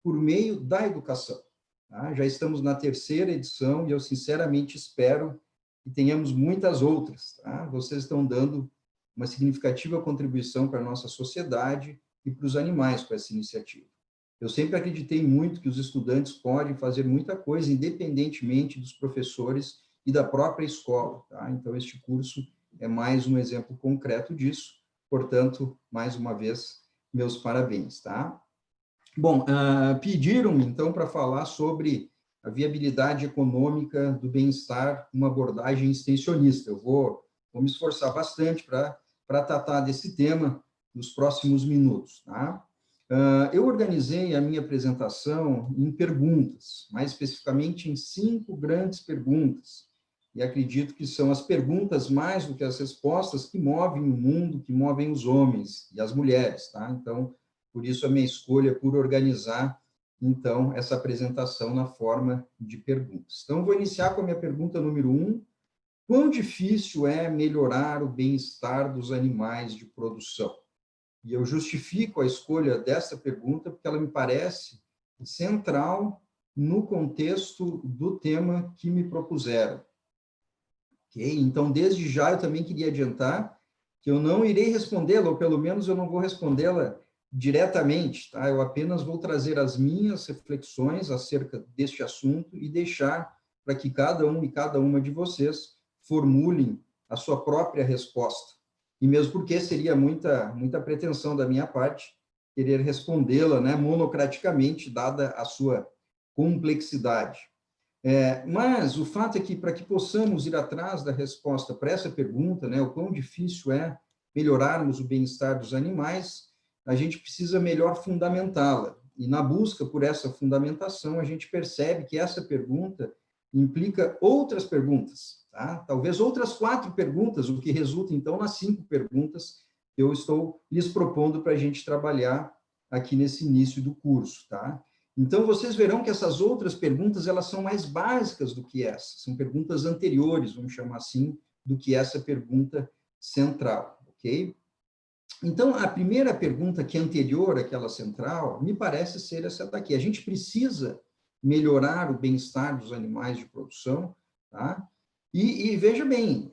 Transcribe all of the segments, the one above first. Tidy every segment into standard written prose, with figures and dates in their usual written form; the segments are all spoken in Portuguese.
por meio da educação. Tá? Já estamos na 3ª edição e eu sinceramente espero que tenhamos muitas outras. Tá? Vocês estão dando uma significativa contribuição para a nossa sociedade e para os animais com essa iniciativa. Eu sempre acreditei muito que os estudantes podem fazer muita coisa, independentemente dos professores e da própria escola. Tá? Então, este curso é mais um exemplo concreto disso. Portanto, mais uma vez, meus parabéns. Tá? Bom, pediram-me, então, para falar sobre a viabilidade econômica do bem-estar, uma abordagem extensionista. Eu vou me esforçar bastante para tratar desse tema nos próximos minutos. Tá? Eu organizei a minha apresentação em perguntas, mais especificamente em 5 grandes perguntas, e acredito que são as perguntas mais do que as respostas que movem o mundo, que movem os homens e as mulheres. Tá? Então, por isso a minha escolha por organizar, então, essa apresentação na forma de perguntas. Então, vou iniciar com a minha pergunta número 1. Quão difícil é melhorar o bem-estar dos animais de produção? E eu justifico a escolha dessa pergunta porque ela me parece central no contexto do tema que me propuseram. Okay? Então, desde já, eu também queria adiantar que eu não irei respondê-la, ou pelo menos eu não vou respondê-la diretamente, tá? Eu apenas vou trazer as minhas reflexões acerca deste assunto e deixar para que cada um e cada uma de vocês formulem a sua própria resposta. E mesmo porque seria muita pretensão da minha parte querer respondê-la, né, monocraticamente, dada a sua complexidade. Mas o fato é que, para que possamos ir atrás da resposta para essa pergunta, né, o quão difícil é melhorarmos o bem-estar dos animais, a gente precisa melhor fundamentá-la. E na busca por essa fundamentação, a gente percebe que essa pergunta implica outras perguntas, tá? Talvez outras 4 perguntas, o que resulta, então, nas 5 perguntas que eu estou lhes propondo para a gente trabalhar aqui nesse início do curso, tá? Então, vocês verão que essas outras perguntas, elas são mais básicas do que essa, são perguntas anteriores, vamos chamar assim, do que essa pergunta central, ok? Então, a primeira pergunta, que é anterior àquela central, me parece ser essa daqui. A gente precisa melhorar o bem-estar dos animais de produção, tá? E veja bem,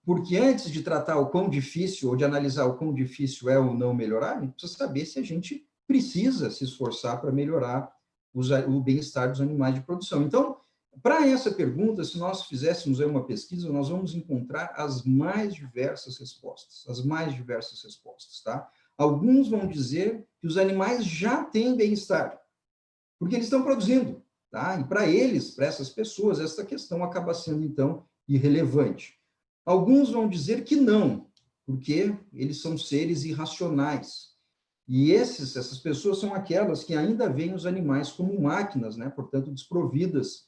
porque antes de tratar o quão difícil, ou de analisar o quão difícil é ou não melhorar, a gente precisa saber se a gente precisa se esforçar para melhorar o bem-estar dos animais de produção. Então, para essa pergunta, se nós fizéssemos aí uma pesquisa, nós vamos encontrar as mais diversas respostas, tá? Alguns vão dizer que os animais já têm bem-estar, porque eles estão produzindo, tá? E para eles, para essas pessoas, essa questão acaba sendo, então, irrelevante. Alguns vão dizer que não, porque eles são seres irracionais. E essas pessoas são aquelas que ainda veem os animais como máquinas, né? Portanto, desprovidas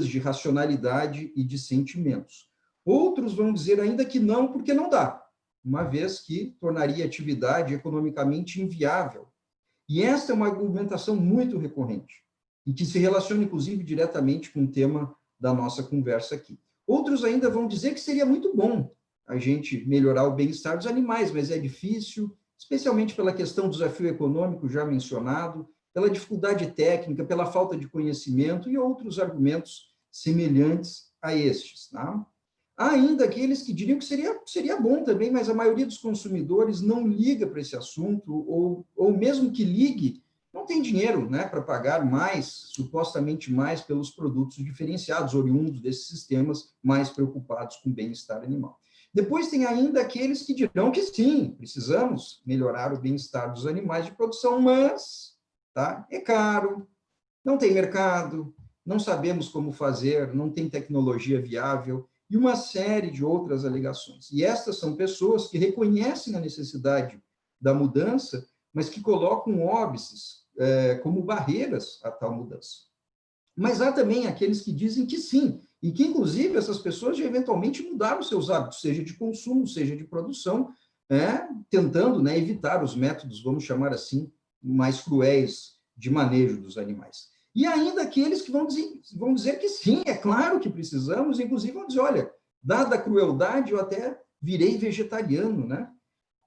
de racionalidade e de sentimentos. Outros vão dizer ainda que não, porque não dá, uma vez que tornaria a atividade economicamente inviável. E esta é uma argumentação muito recorrente, e que se relaciona, inclusive, diretamente com o tema da nossa conversa aqui. Outros ainda vão dizer que seria muito bom a gente melhorar o bem-estar dos animais, mas é difícil, especialmente pela questão do desafio econômico já mencionado, pela dificuldade técnica, pela falta de conhecimento e outros argumentos semelhantes a estes. Tá? Há ainda aqueles que diriam que seria bom também, mas a maioria dos consumidores não liga para esse assunto, ou mesmo que ligue, não tem dinheiro, né, para pagar mais, supostamente mais, pelos produtos diferenciados, oriundos desses sistemas mais preocupados com o bem-estar animal. Depois tem ainda aqueles que dirão que sim, precisamos melhorar o bem-estar dos animais de produção, mas tá, é caro, não tem mercado, não sabemos como fazer, não tem tecnologia viável, e uma série de outras alegações. E estas são pessoas que reconhecem a necessidade da mudança, mas que colocam óbices como barreiras a tal mudança. Mas há também aqueles que dizem que sim, e que, inclusive, essas pessoas já eventualmente mudaram seus hábitos, seja de consumo, seja de produção, tentando, né, evitar os métodos, vamos chamar assim, mais cruéis de manejo dos animais. E ainda aqueles que vão dizer que sim, é claro que precisamos, inclusive vão dizer, olha, dada a crueldade, eu até virei vegetariano, né?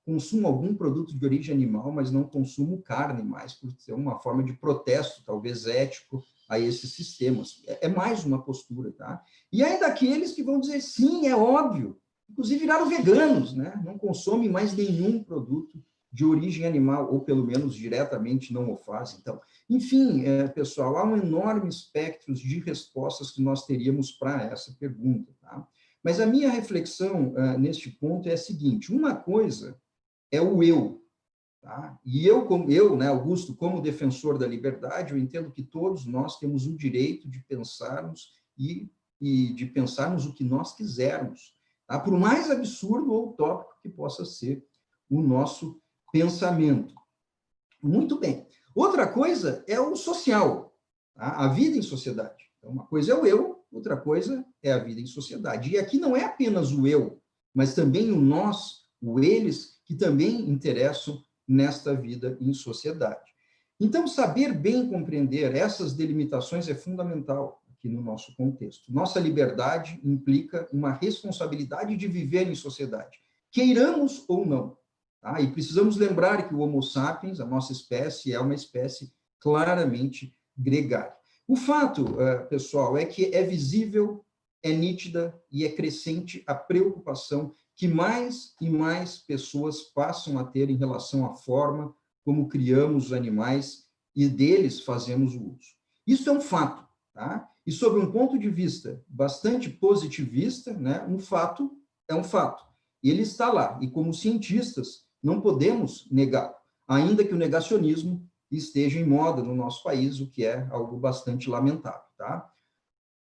consumo algum produto de origem animal, mas não consumo carne mais, por ser uma forma de protesto, talvez ético, a esses sistemas. É mais uma postura, tá? E ainda aqueles que vão dizer, sim, é óbvio, inclusive viraram veganos, né? Não consomem mais nenhum produto de origem animal, ou pelo menos diretamente não o fazem. Então, enfim, pessoal, há um enorme espectro de respostas que nós teríamos para essa pergunta, tá? Mas a minha reflexão neste ponto é a seguinte: uma coisa é o eu, tá? E eu, né, Augusto, como defensor da liberdade, eu entendo que todos nós temos o direito de pensarmos e de pensarmos o que nós quisermos, tá? Por mais absurdo ou utópico que possa ser o nosso pensamento. Muito bem. Outra coisa é o social, tá? A vida em sociedade. Então, uma coisa é o eu, outra coisa é a vida em sociedade. E aqui não é apenas o eu, mas também o nós, o eles, que também interessam nesta vida em sociedade. Então, saber bem compreender essas delimitações é fundamental aqui no nosso contexto. Nossa liberdade implica uma responsabilidade de viver em sociedade, queiramos ou não. Tá? E precisamos lembrar que o Homo sapiens, a nossa espécie, é uma espécie claramente gregária. O fato, pessoal, é que é visível, é nítida e é crescente a preocupação que mais e mais pessoas passam a ter em relação à forma como criamos os animais e deles fazemos o uso. Isso é um fato, tá? E sob um ponto de vista bastante positivista, né, um fato é um fato. E ele está lá, e como cientistas, não podemos negar, ainda que o negacionismo esteja em moda no nosso país, o que é algo bastante lamentável, tá?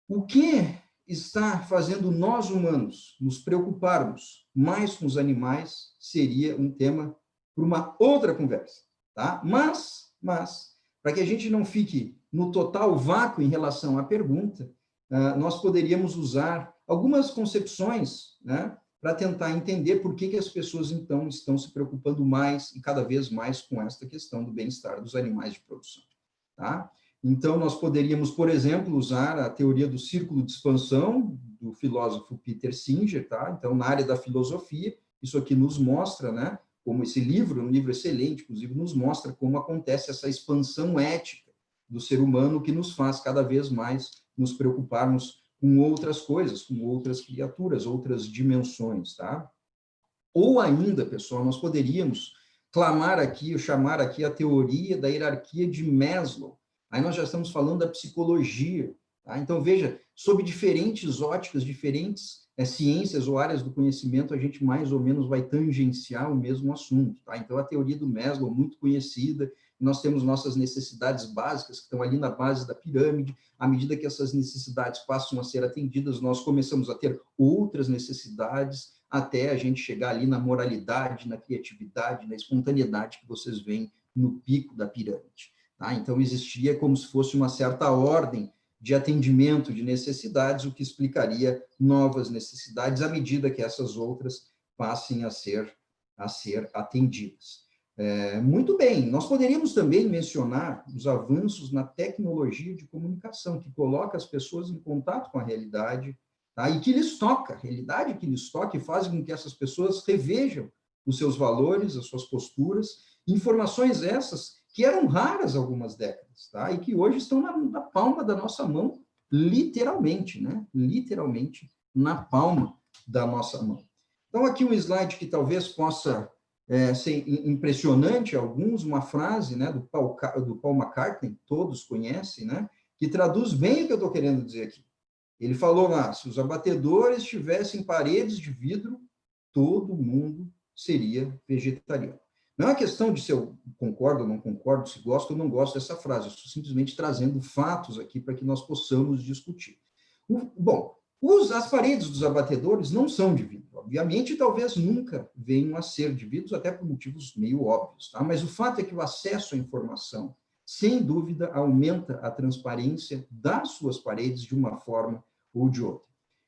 O que está fazendo nós humanos nos preocuparmos mais com os animais seria um tema para uma outra conversa, tá? Mas para que a gente não fique no total vácuo em relação à pergunta, nós poderíamos usar algumas concepções, né, para tentar entender por que as pessoas, então, estão se preocupando mais e cada vez mais com esta questão do bem-estar dos animais de produção, tá? Então, nós poderíamos, por exemplo, usar a teoria do círculo de expansão do filósofo Peter Singer, tá? Então, na área da filosofia, isso aqui nos mostra, né, como esse livro, um livro excelente, inclusive, nos mostra como acontece essa expansão ética do ser humano que nos faz cada vez mais nos preocuparmos com outras coisas, com outras criaturas, outras dimensões, tá? Ou ainda, pessoal, nós poderíamos clamar aqui, ou chamar aqui a teoria da hierarquia de Maslow. Aí nós já estamos falando da psicologia, tá? Então, veja, sob diferentes óticas, diferentes ciências ou áreas do conhecimento, a gente mais ou menos vai tangenciar o mesmo assunto, tá? Então, a teoria do Maslow, muito conhecida, nós temos nossas necessidades básicas, que estão ali na base da pirâmide. À medida que essas necessidades passam a ser atendidas, nós começamos a ter outras necessidades, até a gente chegar ali na moralidade, na criatividade, na espontaneidade que vocês veem no pico da pirâmide. Tá? Então, existia como se fosse uma certa ordem de atendimento de necessidades, o que explicaria novas necessidades à medida que essas outras passem a ser atendidas. Muito bem, nós poderíamos também mencionar os avanços na tecnologia de comunicação, que coloca as pessoas em contato com a realidade, tá? E que lhes toca, a realidade que lhes toca e faz com que essas pessoas revejam os seus valores, as suas posturas, informações essas que eram raras há algumas décadas, tá? E que hoje estão na palma da nossa mão, literalmente, né? Literalmente na palma da nossa mão. Então, aqui um slide que talvez possa ser impressionante a alguns, uma frase, né, do Paul McCartney, todos conhecem, né, que traduz bem o que eu estou querendo dizer aqui. Ele falou lá, se os abatedores tivessem paredes de vidro, todo mundo seria vegetariano. Não é uma questão de se eu concordo ou não concordo, se gosto ou não gosto dessa frase, eu estou simplesmente trazendo fatos aqui para que nós possamos discutir. Bom, as paredes dos abatedores não são de vidro, obviamente, talvez nunca venham a ser de vidro, até por motivos meio óbvios, tá? Mas o fato é que o acesso à informação, sem dúvida, aumenta a transparência das suas paredes de uma forma ou de outra.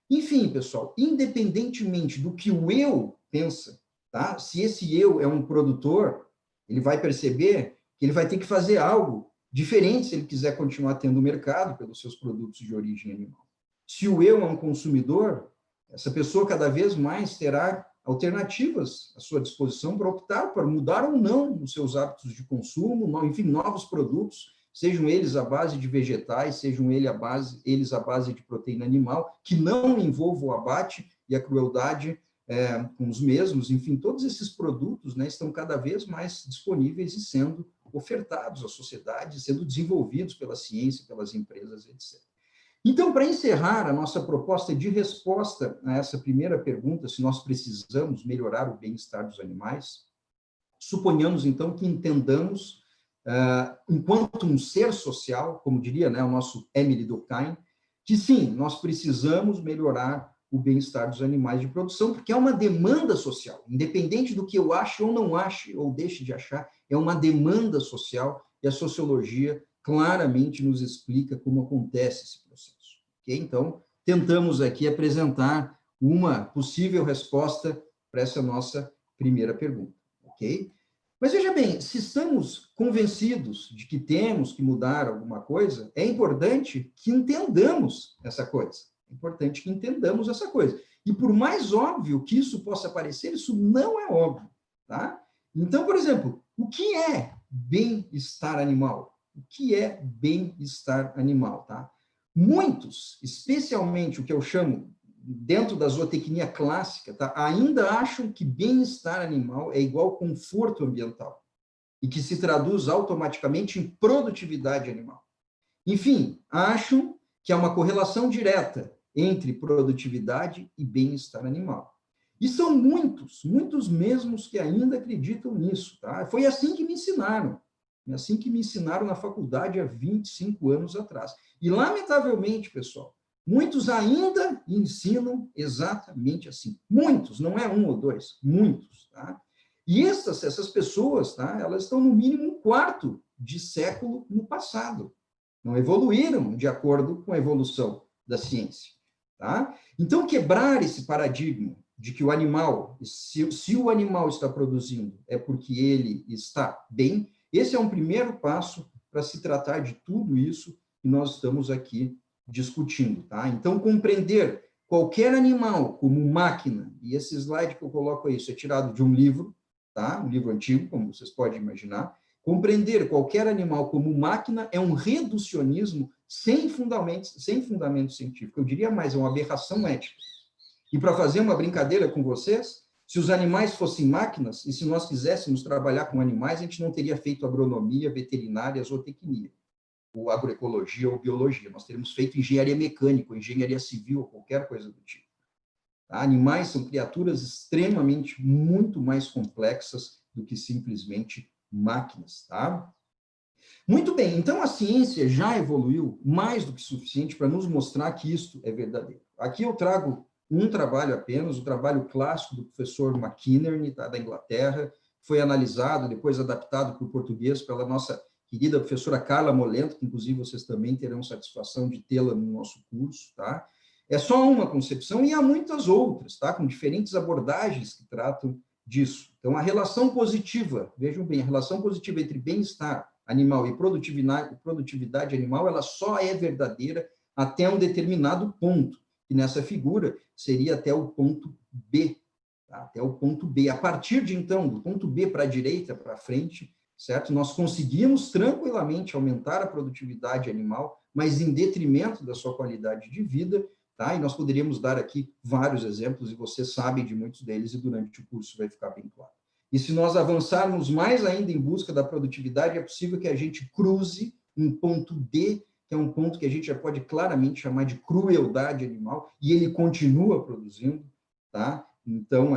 Enfim, pessoal, independentemente do que o eu pensa, tá? Se esse eu é um produtor, ele vai perceber que ele vai ter que fazer algo diferente se ele quiser continuar tendo mercado pelos seus produtos de origem animal. Se o eu é um consumidor, essa pessoa cada vez mais terá alternativas à sua disposição para optar por mudar ou não os seus hábitos de consumo, enfim, novos produtos, sejam eles à base de vegetais, sejam eles à base de proteína animal, que não envolvam o abate e a crueldade com os mesmos. Enfim, todos esses produtos, né, estão cada vez mais disponíveis e sendo ofertados à sociedade, sendo desenvolvidos pela ciência, pelas empresas, etc. Então, para encerrar a nossa proposta de resposta a essa primeira pergunta, se nós precisamos melhorar o bem-estar dos animais, suponhamos, então, que entendamos, enquanto um ser social, como diria, né, o nosso Émile Durkheim, que sim, nós precisamos melhorar o bem-estar dos animais de produção, porque é uma demanda social, independente do que eu ache ou não ache, ou deixe de achar, é uma demanda social, e a sociologia claramente nos explica como acontece esse processo. Okay? Então, tentamos aqui apresentar uma possível resposta para essa nossa primeira pergunta. Ok? Mas veja bem, se estamos convencidos de que temos que mudar alguma coisa, é importante que entendamos essa coisa. É importante que entendamos essa coisa. E por mais óbvio que isso possa parecer, isso não é óbvio. Tá? Então, por exemplo, o que é bem-estar animal? O que é bem-estar animal? Tá? Muitos, especialmente o que eu chamo dentro da zootecnia clássica, tá, ainda acham que bem-estar animal é igual conforto ambiental e que se traduz automaticamente em produtividade animal. Enfim, acham que há uma correlação direta entre produtividade e bem-estar animal. E são muitos, muitos mesmos que ainda acreditam nisso. Tá? Foi assim que me ensinaram. Assim que me ensinaram na faculdade há 25 anos atrás. E, lamentavelmente, pessoal, muitos ainda ensinam exatamente assim. Muitos, não é um ou dois, muitos. Tá? E essas pessoas, tá, elas estão no mínimo um quarto de século no passado. Não evoluíram de acordo com a evolução da ciência. Tá? Então, quebrar esse paradigma de que o animal, se o animal está produzindo, é porque ele está bem, esse é um primeiro passo para se tratar de tudo isso que nós estamos aqui discutindo. Tá? Então, compreender qualquer animal como máquina, e esse slide que eu coloco aí, isso é tirado de um livro, tá? Um livro antigo, como vocês podem imaginar. Compreender qualquer animal como máquina é um reducionismo sem fundamento científico. Eu diria mais, é uma aberração ética. E para fazer uma brincadeira com vocês, se os animais fossem máquinas, e se nós quiséssemos trabalhar com animais, a gente não teria feito agronomia, veterinária, zootecnia, ou agroecologia ou biologia. Nós teríamos feito engenharia mecânica, ou engenharia civil, ou qualquer coisa do tipo. Tá? Animais são criaturas extremamente, muito mais complexas do que simplesmente máquinas. Tá? Muito bem, então a ciência já evoluiu mais do que suficiente para nos mostrar que isto é verdadeiro. Aqui eu trago um trabalho apenas, o trabalho clássico do professor McInerney, tá, da Inglaterra, foi analisado, depois adaptado para o português pela nossa querida professora Carla Molento, que inclusive vocês também terão satisfação de tê-la no nosso curso. Tá? É só uma concepção e há muitas outras, tá, com diferentes abordagens que tratam disso. Então, a relação positiva, vejam bem, a relação positiva entre bem-estar animal e produtividade animal, ela só é verdadeira até um determinado ponto, que nessa figura seria até o ponto B, tá? Até o ponto B. A partir de então, do ponto B para a direita, para frente, certo? Nós conseguimos tranquilamente aumentar a produtividade animal, mas em detrimento da sua qualidade de vida, tá? E nós poderíamos dar aqui vários exemplos, e vocês sabem de muitos deles, e durante o curso vai ficar bem claro. E se nós avançarmos mais ainda em busca da produtividade, é possível que a gente cruze um ponto D, que é um ponto que a gente já pode claramente chamar de crueldade animal, e ele continua produzindo, tá? Então,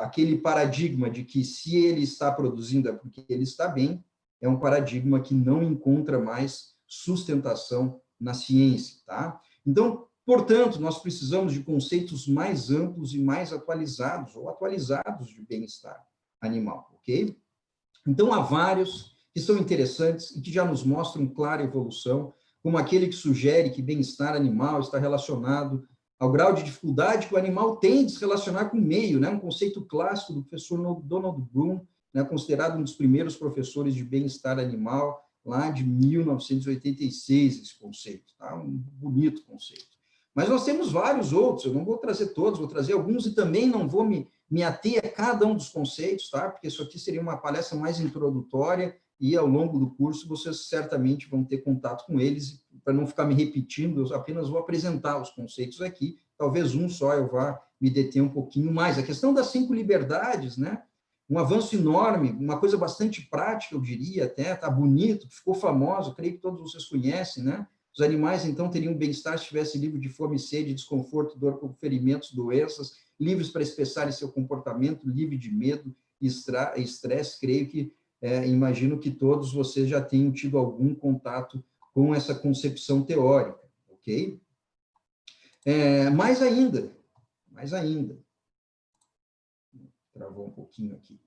aquele paradigma de que se ele está produzindo é porque ele está bem, é um paradigma que não encontra mais sustentação na ciência, tá? Então, portanto, nós precisamos de conceitos mais amplos e mais atualizados, ou atualizados de bem-estar animal, ok? Então, há vários que são interessantes e que já nos mostram clara evolução, como aquele que sugere que bem-estar animal está relacionado ao grau de dificuldade que o animal tem de se relacionar com o meio, né? Um conceito clássico do professor Donald Bloom, né? Considerado um dos primeiros professores de bem-estar animal, lá de 1986, esse conceito, tá? Um bonito conceito. Mas nós temos vários outros, eu não vou trazer todos, vou trazer alguns e também não vou me me ater a cada um dos conceitos, tá? Porque isso aqui seria uma palestra mais introdutória e, ao longo do curso, vocês certamente vão ter contato com eles. Para não ficar me repetindo, eu apenas vou apresentar os conceitos aqui. Talvez um só eu vá me deter um pouquinho mais. A questão das 5 liberdades, né? Um avanço enorme, uma coisa bastante prática, eu diria até, tá bonito, ficou famoso, creio que todos vocês conhecem, né? Os animais, então, teriam bem-estar se tivesse livre de fome, sede, desconforto, dor, ferimentos, doenças, livres para expressarem seu comportamento, livre de medo e estresse. Creio que, imagino que todos vocês já tenham tido algum contato com essa concepção teórica, ok? Mais ainda, travou um pouquinho aqui,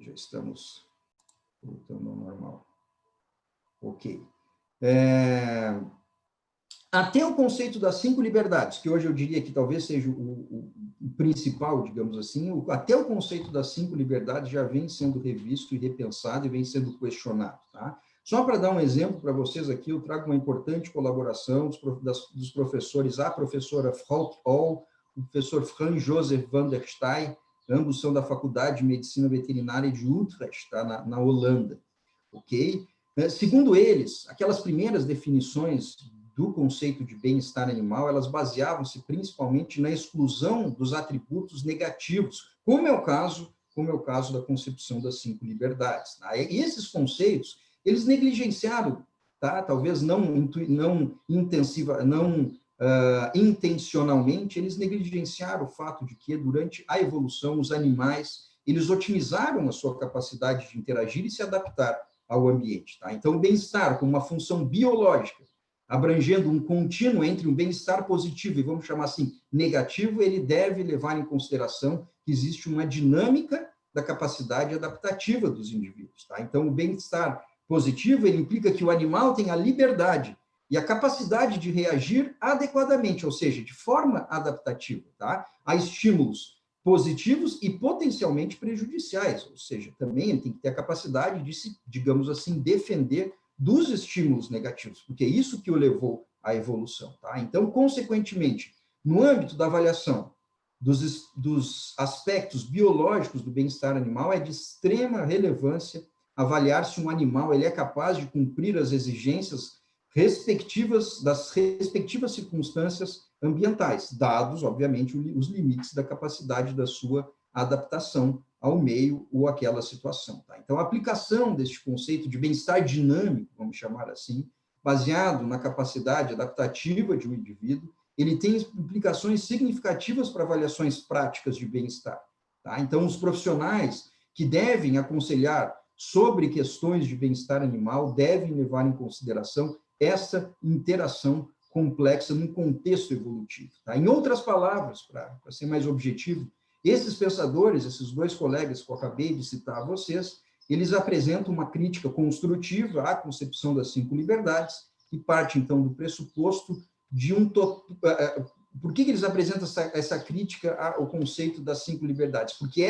já estamos voltando ao normal. Ok. Até o conceito das 5 liberdades, que hoje eu diria que talvez seja o principal, digamos assim, até o conceito das 5 liberdades já vem sendo revisto e repensado e vem sendo questionado, tá? Só para dar um exemplo para vocês aqui, eu trago uma importante colaboração dos professores, a professora Frauke Oll, o professor Franz Josef van der Stey, ambos são da Faculdade de Medicina Veterinária de Utrecht, tá? na Holanda, ok? Segundo eles, aquelas primeiras definições do conceito de bem-estar animal, elas baseavam-se principalmente na exclusão dos atributos negativos, como é o caso da concepção das 5 liberdades. Tá? E esses conceitos, eles negligenciaram, tá? Talvez intencionalmente, eles negligenciaram o fato de que, durante a evolução, os animais, eles otimizaram a sua capacidade de interagir e se adaptar ao ambiente. Tá? Então, o bem-estar, como uma função biológica, abrangendo um contínuo entre um bem-estar positivo e, vamos chamar assim, negativo, ele deve levar em consideração que existe uma dinâmica da capacidade adaptativa dos indivíduos. Tá? Então, o bem-estar positivo, ele implica que o animal tem a liberdade e a capacidade de reagir adequadamente, ou seja, de forma adaptativa, tá? A estímulos positivos e potencialmente prejudiciais, ou seja, também ele tem que ter a capacidade de se, digamos assim, defender dos estímulos negativos, porque é isso que o levou à evolução, tá? Então, consequentemente, no âmbito da avaliação dos aspectos biológicos do bem-estar animal, é de extrema relevância avaliar se um animal ele é capaz de cumprir as exigências das respectivas circunstâncias ambientais, dados, obviamente, os limites da capacidade da sua adaptação ao meio ou àquela situação. Tá? Então, a aplicação deste conceito de bem-estar dinâmico, vamos chamar assim, baseado na capacidade adaptativa de um indivíduo, ele tem implicações significativas para avaliações práticas de bem-estar. Tá? Então, os profissionais que devem aconselhar sobre questões de bem-estar animal devem levar em consideração essa interação complexa num contexto evolutivo. Tá? Em outras palavras, para ser mais objetivo, esses pensadores, esses 2 colegas que eu acabei de citar a vocês, eles apresentam uma crítica construtiva à concepção das 5 liberdades e parte, então, do pressuposto de Por que eles apresentam essa crítica ao conceito das 5 liberdades? Porque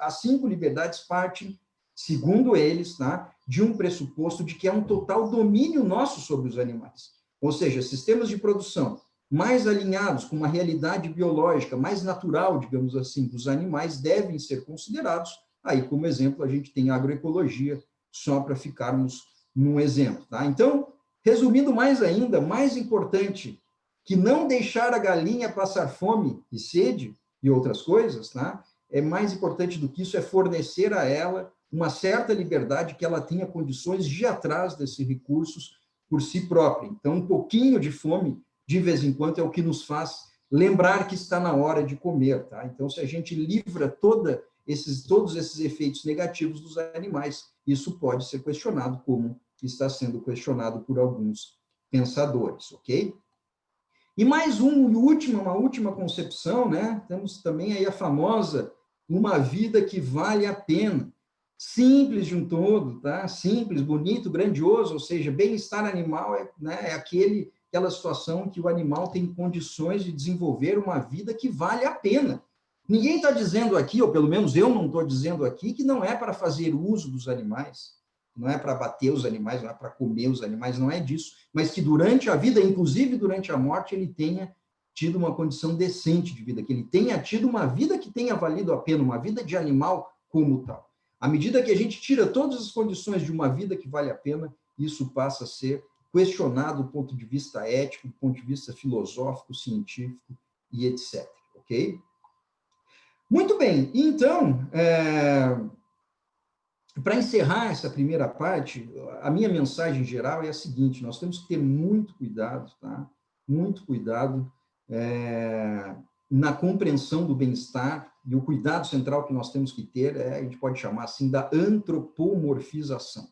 as 5 liberdades partem, segundo eles, tá, de um pressuposto de que é um total domínio nosso sobre os animais. Ou seja, sistemas de produção mais alinhados com uma realidade biológica mais natural, digamos assim, dos animais, devem ser considerados. Aí, como exemplo, a gente tem a agroecologia, só para ficarmos num exemplo. Tá? Então, resumindo mais ainda, mais importante que não deixar a galinha passar fome e sede e outras coisas, tá? É mais importante do que isso, é fornecer a ela uma certa liberdade, que ela tenha condições de ir atrás desses recursos por si própria. Então, um pouquinho de fome, de vez em quando, é o que nos faz lembrar que está na hora de comer. Tá? Então, se a gente livra todos esses efeitos negativos dos animais, isso pode ser questionado, como está sendo questionado por alguns pensadores, ok? E uma última concepção, né? Temos também aí a famosa uma vida que vale a pena. Simples de um todo, tá? Simples, bonito, grandioso, ou seja, bem-estar animal é aquela situação que o animal tem condições de desenvolver uma vida que vale a pena. Ninguém está dizendo aqui, ou pelo menos eu não estou dizendo aqui, que não é para fazer uso dos animais, não é para bater os animais, não é para comer os animais, não é disso, mas que durante a vida, inclusive durante a morte, ele tenha tido uma condição decente de vida, que ele tenha tido uma vida que tenha valido a pena, uma vida de animal como tal. À medida que a gente tira todas as condições de uma vida que vale a pena, isso passa a ser questionado do ponto de vista ético, do ponto de vista filosófico, científico e etc. Ok? Muito bem, então, para encerrar essa primeira parte, a minha mensagem geral é a seguinte: nós temos que ter muito cuidado, tá? Muito cuidado na compreensão do bem-estar, e o cuidado central que nós temos que ter a gente pode chamar assim, da antropomorfização.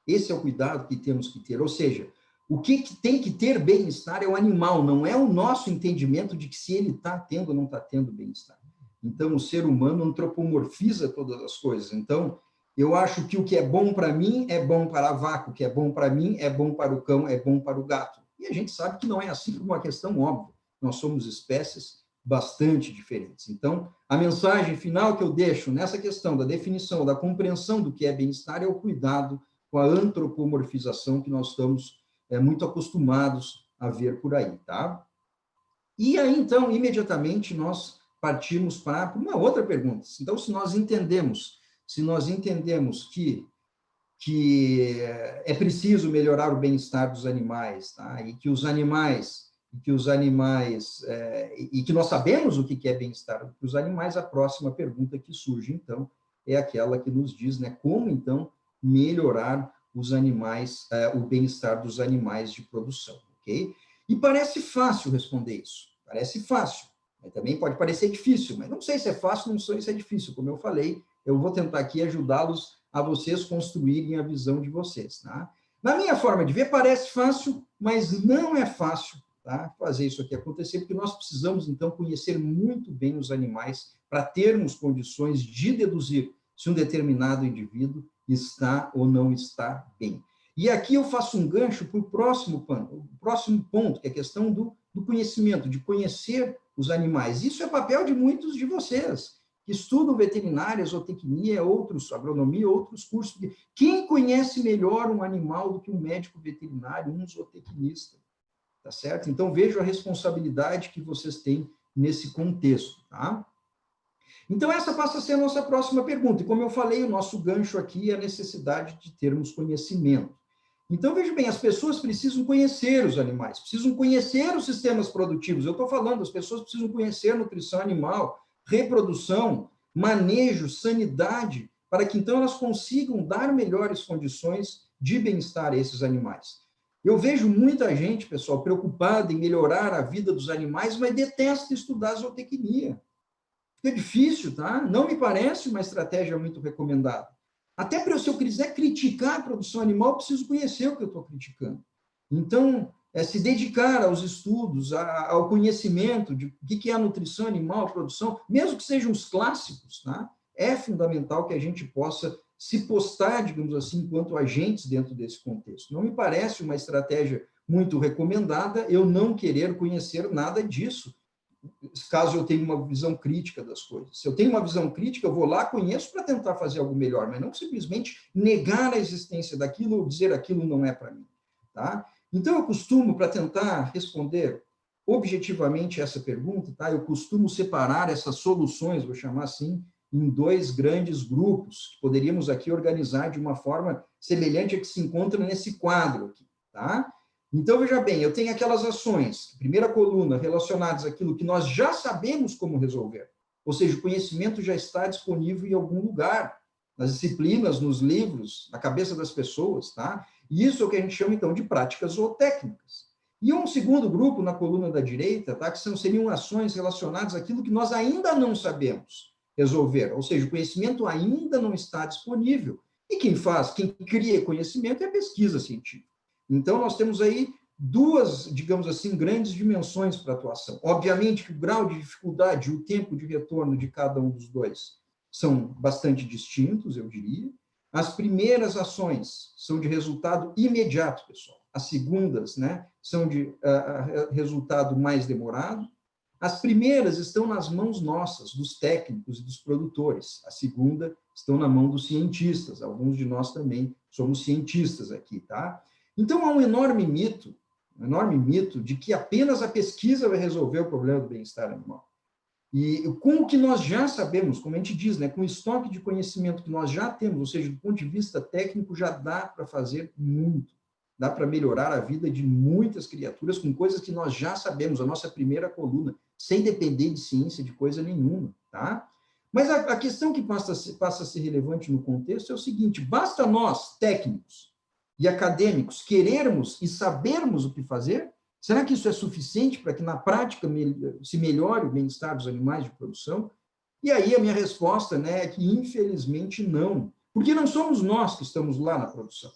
Esse é o cuidado que temos que ter, ou seja, o que tem que ter bem-estar é o animal, não é o nosso entendimento de que se ele está tendo ou não está tendo bem-estar. Então, o ser humano antropomorfiza todas as coisas. Então, eu acho que o que é bom para mim é bom para a vaca, o que é bom para mim é bom para o cão, é bom para o gato. E a gente sabe que não é assim por uma questão óbvia. Nós somos espécies bastante diferentes. Então, a mensagem final que eu deixo nessa questão da definição, da compreensão do que é bem-estar é o cuidado com a antropomorfização que nós estamos muito acostumados a ver por aí, tá? E aí, então, imediatamente, nós partimos para uma outra pergunta. Então, se nós entendemos que é preciso melhorar o bem-estar dos animais, tá? E que nós sabemos o que é bem-estar dos animais, a próxima pergunta que surge, então, é aquela que nos diz, né, como, então, melhorar os animais, o bem-estar dos animais de produção, ok? E parece fácil responder isso, parece fácil, mas também pode parecer difícil, mas não sei se é fácil, não sei se é difícil, como eu falei, eu vou tentar aqui ajudá-los a vocês construírem a visão de vocês, tá? Na minha forma de ver, parece fácil, mas não é fácil, tá? Fazer isso aqui acontecer, porque nós precisamos, então, conhecer muito bem os animais para termos condições de deduzir se um determinado indivíduo está ou não está bem. E aqui eu faço um gancho para o próximo ponto, que é a questão do conhecimento, de conhecer os animais. Isso é papel de muitos de vocês, que estudam veterinária, zootecnia, agronomia, outros cursos. Quem conhece melhor um animal do que um médico veterinário, um zootecnista? Tá certo? Então, vejo a responsabilidade que vocês têm nesse contexto, tá? Então, essa passa a ser a nossa próxima pergunta. E, como eu falei, o nosso gancho aqui é a necessidade de termos conhecimento. Então, veja bem, as pessoas precisam conhecer os animais, precisam conhecer os sistemas produtivos. Eu estou falando, as pessoas precisam conhecer nutrição animal, reprodução, manejo, sanidade, para que, então, elas consigam dar melhores condições de bem-estar a esses animais. Eu vejo muita gente, pessoal, preocupada em melhorar a vida dos animais, mas detesta estudar zootecnia. Fica difícil, tá? Não me parece uma estratégia muito recomendada. Até para se eu quiser criticar a produção animal, eu preciso conhecer o que eu estou criticando. Então, se dedicar aos estudos, ao conhecimento de o que é a nutrição animal, a produção, mesmo que sejam os clássicos, tá? É fundamental que a gente possa se postar, digamos assim, enquanto agentes dentro desse contexto. Não me parece uma estratégia muito recomendada eu não querer conhecer nada disso, caso eu tenha uma visão crítica das coisas. Se eu tenho uma visão crítica, eu vou lá, conheço para tentar fazer algo melhor, mas não simplesmente negar a existência daquilo ou dizer aquilo não é para mim. Tá? Então, eu costumo, para tentar responder objetivamente essa pergunta, tá? Eu costumo separar essas soluções, vou chamar assim, em dois grandes grupos, que poderíamos aqui organizar de uma forma semelhante à que se encontra nesse quadro aqui. Tá? Então, veja bem, eu tenho aquelas ações, primeira coluna, relacionadas àquilo que nós já sabemos como resolver. Ou seja, o conhecimento já está disponível em algum lugar, nas disciplinas, nos livros, na cabeça das pessoas, tá? E isso é o que a gente chama, então, de práticas zootécnicas. E um segundo grupo, na coluna da direita, tá? Que seriam ações relacionadas àquilo que nós ainda não sabemos resolver. Ou seja, o conhecimento ainda não está disponível. E quem cria conhecimento é a pesquisa científica. Então, nós temos aí duas, digamos assim, grandes dimensões para a atuação. Obviamente que o grau de dificuldade, o tempo de retorno de cada um dos dois são bastante distintos, eu diria. As primeiras ações são de resultado imediato, pessoal. As segundas, né, são de resultado mais demorado. As primeiras estão nas mãos nossas, dos técnicos e dos produtores. A segunda estão na mão dos cientistas. Alguns de nós também somos cientistas aqui, tá? Então, há um enorme mito, um enorme mito de que apenas a pesquisa vai resolver o problema do bem-estar animal. E com o que nós já sabemos, como a gente diz, né, com o estoque de conhecimento que nós já temos, ou seja, do ponto de vista técnico, já dá para fazer muito. Dá para melhorar a vida de muitas criaturas com coisas que nós já sabemos, a nossa primeira coluna, sem depender de ciência, de coisa nenhuma, tá? Mas a questão que passa a ser relevante no contexto é o seguinte: basta nós, técnicos e acadêmicos, querermos e sabermos o que fazer? Será que isso é suficiente para que, na prática, se melhore o bem-estar dos animais de produção? E aí a minha resposta, né, é que, infelizmente, não. Porque não somos nós que estamos lá na produção,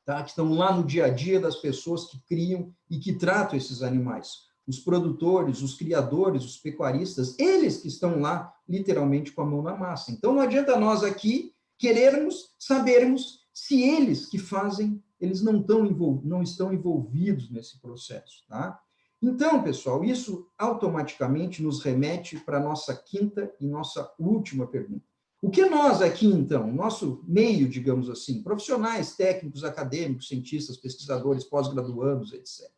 tá? Que estão lá no dia a dia das pessoas que criam e que tratam esses animais. Os produtores, os criadores, os pecuaristas, eles que estão lá, literalmente, com a mão na massa. Então, não adianta nós aqui querermos, sabermos se eles que fazem, eles não estão envolvidos nesse processo, tá? Então, pessoal, isso automaticamente nos remete para a nossa quinta e nossa última pergunta. O que nós aqui, então, nosso meio, digamos assim, profissionais, técnicos, acadêmicos, cientistas, pesquisadores, pós-graduandos, etc.,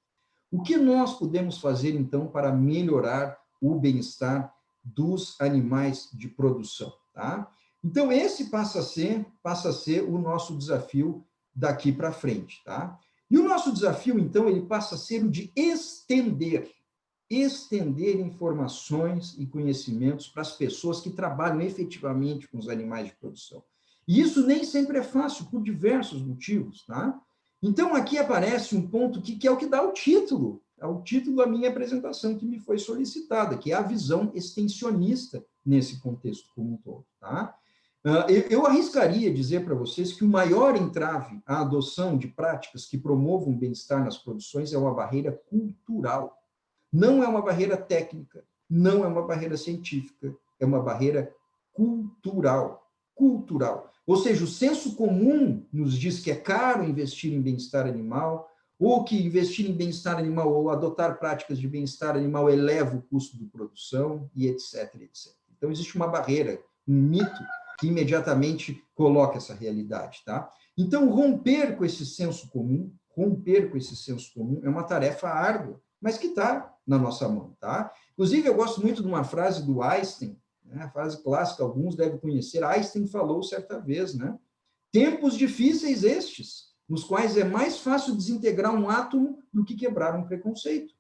o que nós podemos fazer, então, para melhorar o bem-estar dos animais de produção, tá? Então, esse passa a ser o nosso desafio daqui para frente, tá? E o nosso desafio, então, ele passa a ser o de estender informações e conhecimentos para as pessoas que trabalham efetivamente com os animais de produção. E isso nem sempre é fácil, por diversos motivos, tá? Então, aqui aparece um ponto que é o que dá o título, ao título da minha apresentação que me foi solicitada, que é a visão extensionista nesse contexto como um todo, tá? Eu arriscaria dizer para vocês que o maior entrave à adoção de práticas que promovam o bem-estar nas produções é uma barreira cultural. Não é uma barreira técnica, não é uma barreira científica, é uma barreira cultural. Cultural. Ou seja, o senso comum nos diz que é caro investir em bem-estar animal, ou que investir em bem-estar animal ou adotar práticas de bem-estar animal eleva o custo de produção, e etc, etc. Então, existe uma barreira, um mito que imediatamente coloca essa realidade, tá? Então, romper com esse senso comum é uma tarefa árdua, mas que está na nossa mão, tá? Inclusive, eu gosto muito de uma frase do Einstein, né? A frase clássica, alguns devem conhecer. Einstein falou certa vez, né? Tempos difíceis estes, nos quais é mais fácil desintegrar um átomo do que quebrar um preconceito,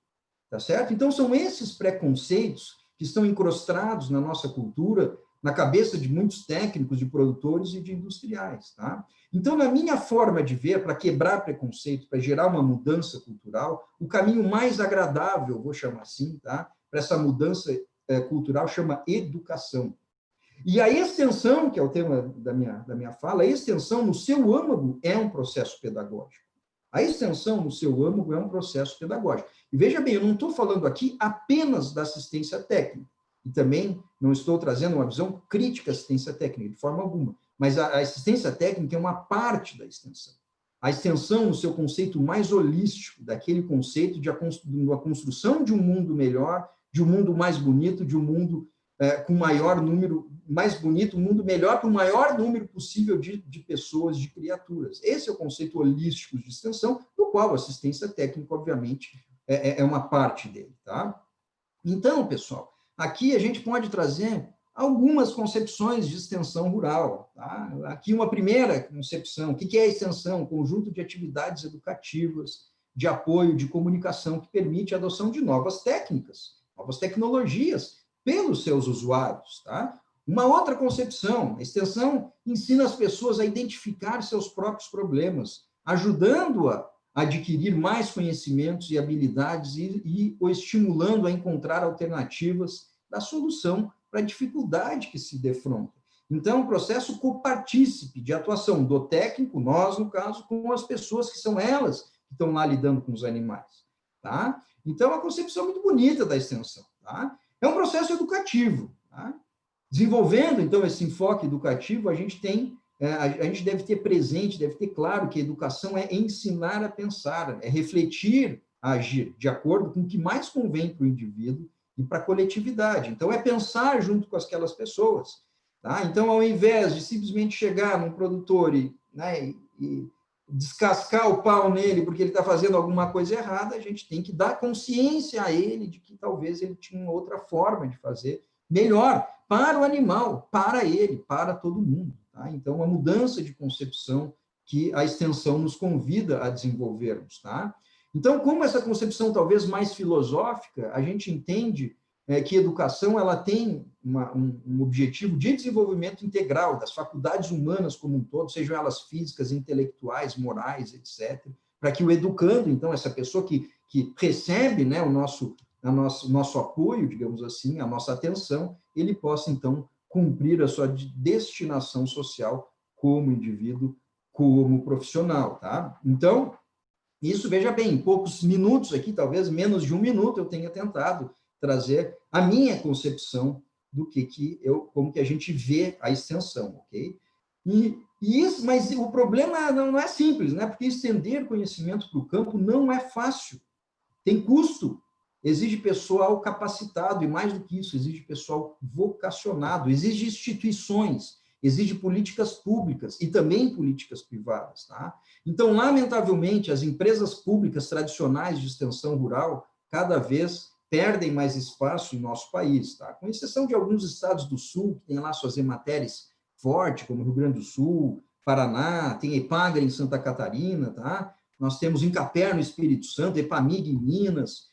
tá certo? Então, são esses preconceitos que estão incrustados na nossa cultura, na cabeça de muitos técnicos, de produtores e de industriais, tá? Então, na minha forma de ver, para quebrar preconceito, para gerar uma mudança cultural, o caminho mais agradável, vou chamar assim, tá? Para essa mudança cultural, chama educação. E a extensão, que é o tema da minha fala, a extensão no seu âmago é um processo pedagógico. A extensão no seu âmago é um processo pedagógico. E veja bem, eu não estou falando aqui apenas da assistência técnica, e também não estou trazendo uma visão crítica à assistência técnica, de forma alguma, mas a assistência técnica é uma parte da extensão. A extensão, no seu conceito mais holístico, daquele conceito de uma construção de um mundo melhor, de um mundo mais bonito, de um mundo com maior número, mais bonito, um mundo melhor para o maior número possível de pessoas, de criaturas. Esse é o conceito holístico de extensão, do qual a assistência técnica, obviamente, é uma parte dele, tá? Então, pessoal, aqui a gente pode trazer algumas concepções de extensão rural, tá? Aqui uma primeira concepção, o que é a extensão? Conjunto de atividades educativas, de apoio, de comunicação, que permite a adoção de novas técnicas, novas tecnologias, pelos seus usuários, tá? Uma outra concepção, a extensão ensina as pessoas a identificar seus próprios problemas, ajudando-a a adquirir mais conhecimentos e habilidades e o estimulando a encontrar alternativas da solução para a dificuldade que se defronta. Então, é um processo copartícipe de atuação do técnico, nós, no caso, com as pessoas que são elas que estão lá lidando com os animais, tá? Então, é uma concepção muito bonita da extensão, tá? É um processo educativo, tá? Desenvolvendo, então, esse enfoque educativo, a gente deve ter presente, deve ter claro que a educação é ensinar a pensar, é refletir, a agir, de acordo com o que mais convém para o indivíduo e para a coletividade. Então, é pensar junto com aquelas pessoas, tá? Então, ao invés de simplesmente chegar num produtor descascar o pau nele porque ele está fazendo alguma coisa errada, a gente tem que dar consciência a ele de que talvez ele tinha outra forma de fazer melhor para o animal, para ele, para todo mundo. Tá? Então, a mudança de concepção que a extensão nos convida a desenvolvermos. Tá? Então, como essa concepção talvez mais filosófica, a gente entende que educação ela tem um objetivo de desenvolvimento integral das faculdades humanas como um todo, sejam elas físicas, intelectuais, morais, etc., para que o educando, então, essa pessoa que recebe, né, o nosso apoio, digamos assim, a nossa atenção, ele possa, então, cumprir a sua destinação social como indivíduo, como profissional. Tá? Então, isso, veja bem, em poucos minutos aqui, talvez menos de um minuto, eu tenha tentado trazer a minha concepção do como que a gente vê a extensão, ok? Isso, mas o problema não é simples, né? Porque estender conhecimento para o campo não é fácil, tem custo, exige pessoal capacitado, e mais do que isso, exige pessoal vocacionado, exige instituições, exige políticas públicas e também políticas privadas. Tá? Então, lamentavelmente, as empresas públicas tradicionais de extensão rural cada vez perdem mais espaço em nosso país, tá? Com exceção de alguns estados do Sul, que têm lá suas EMATERs fortes, como Rio Grande do Sul, Paraná, tem EPAGRE em Santa Catarina, tá? Nós temos Incapé no Espírito Santo, EPAMIG em Minas,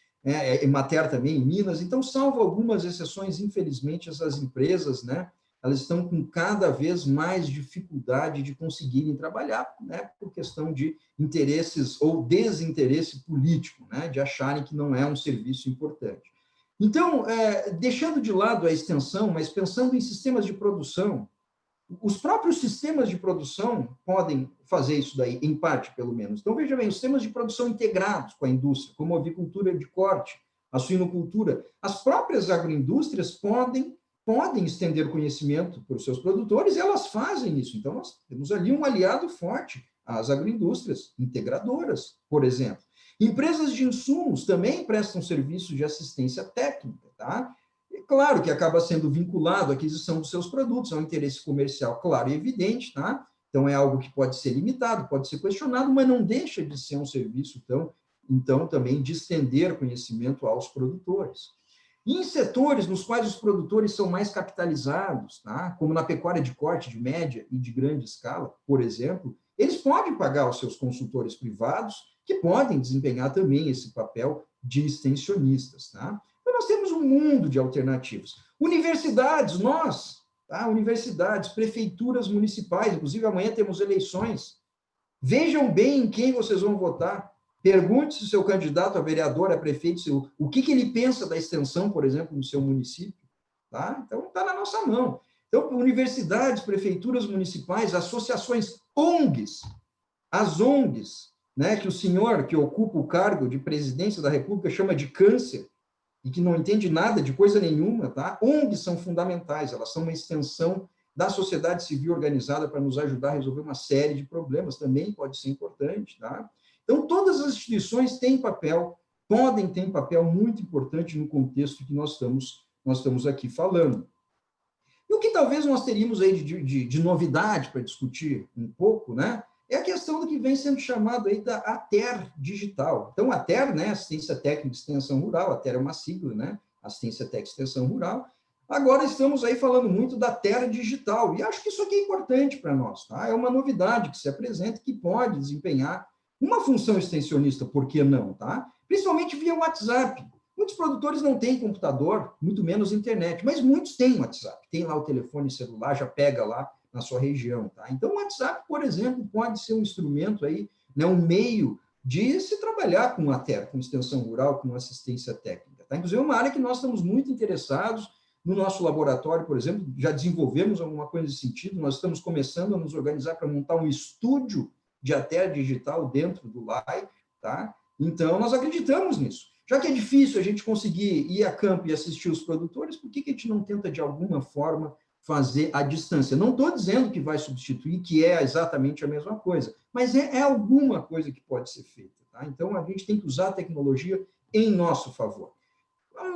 EMATER também em Minas. Então, salvo algumas exceções, infelizmente, essas empresas, né, elas estão com cada vez mais dificuldade de conseguirem trabalhar, né, por questão de interesses ou desinteresse político, né, de acharem que não é um serviço importante. Então, deixando de lado a extensão, mas pensando em sistemas de produção, os próprios sistemas de produção podem fazer isso daí, em parte, pelo menos. Então, veja bem, os sistemas de produção integrados com a indústria, como a avicultura de corte, a suinocultura, as próprias agroindústrias podem estender conhecimento para os seus produtores e elas fazem isso. Então, nós temos ali um aliado forte, as agroindústrias integradoras, por exemplo. Empresas de insumos também prestam serviço de assistência técnica, tá? Claro que acaba sendo vinculado à aquisição dos seus produtos, a um interesse comercial claro e evidente, tá? Então, é algo que pode ser limitado, pode ser questionado, mas não deixa de ser um serviço, então também de estender conhecimento aos produtores. E em setores nos quais os produtores são mais capitalizados, tá? Como na pecuária de corte de média e de grande escala, por exemplo, eles podem pagar os seus consultores privados, que podem desempenhar também esse papel de extensionistas, tá? Nós temos um mundo de alternativas. Universidades, universidades, prefeituras municipais, inclusive amanhã temos eleições. Vejam bem em quem vocês vão votar. Pergunte se o seu candidato a vereador, a prefeito, o que ele pensa da extensão, por exemplo, no seu município. Tá? Então, está na nossa mão. Então, universidades, prefeituras municipais, associações, ONGs, as ONGs, né, que o senhor que ocupa o cargo de presidência da República chama de câncer, e que não entende nada de coisa nenhuma, tá? ONGs são fundamentais, elas são uma extensão da sociedade civil organizada para nos ajudar a resolver uma série de problemas, também pode ser importante, tá? Então, todas as instituições têm papel, podem ter um papel muito importante no contexto que nós estamos aqui falando. E o que talvez nós teríamos aí de novidade para discutir um pouco, né? É a questão do que vem sendo chamado aí da ATER digital. Então, a ATER, né, Assistência Técnica de Extensão Rural, a ATER é uma sigla, né, Assistência Técnica de Extensão Rural. Agora estamos aí falando muito da ATER digital, e acho que isso aqui é importante para nós, tá? É uma novidade que se apresenta que pode desempenhar uma função extensionista, por que não, tá? Principalmente via WhatsApp. Muitos produtores não têm computador, muito menos internet, mas muitos têm WhatsApp. Tem lá o telefone celular, já pega lá na sua região, tá? Então, o WhatsApp, por exemplo, pode ser um instrumento aí, né, um meio de se trabalhar com a TER, com extensão rural, com assistência técnica, tá? Inclusive, é uma área que nós estamos muito interessados no nosso laboratório, por exemplo, já desenvolvemos alguma coisa nesse sentido, nós estamos começando a nos organizar para montar um estúdio de ATER digital dentro do LAI, tá? Então, nós acreditamos nisso. Já que é difícil a gente conseguir ir a campo e assistir os produtores, por que a gente não tenta, de alguma forma, fazer à distância? Não estou dizendo que vai substituir, que é exatamente a mesma coisa, mas é alguma coisa que pode ser feita. Tá? Então, a gente tem que usar a tecnologia em nosso favor.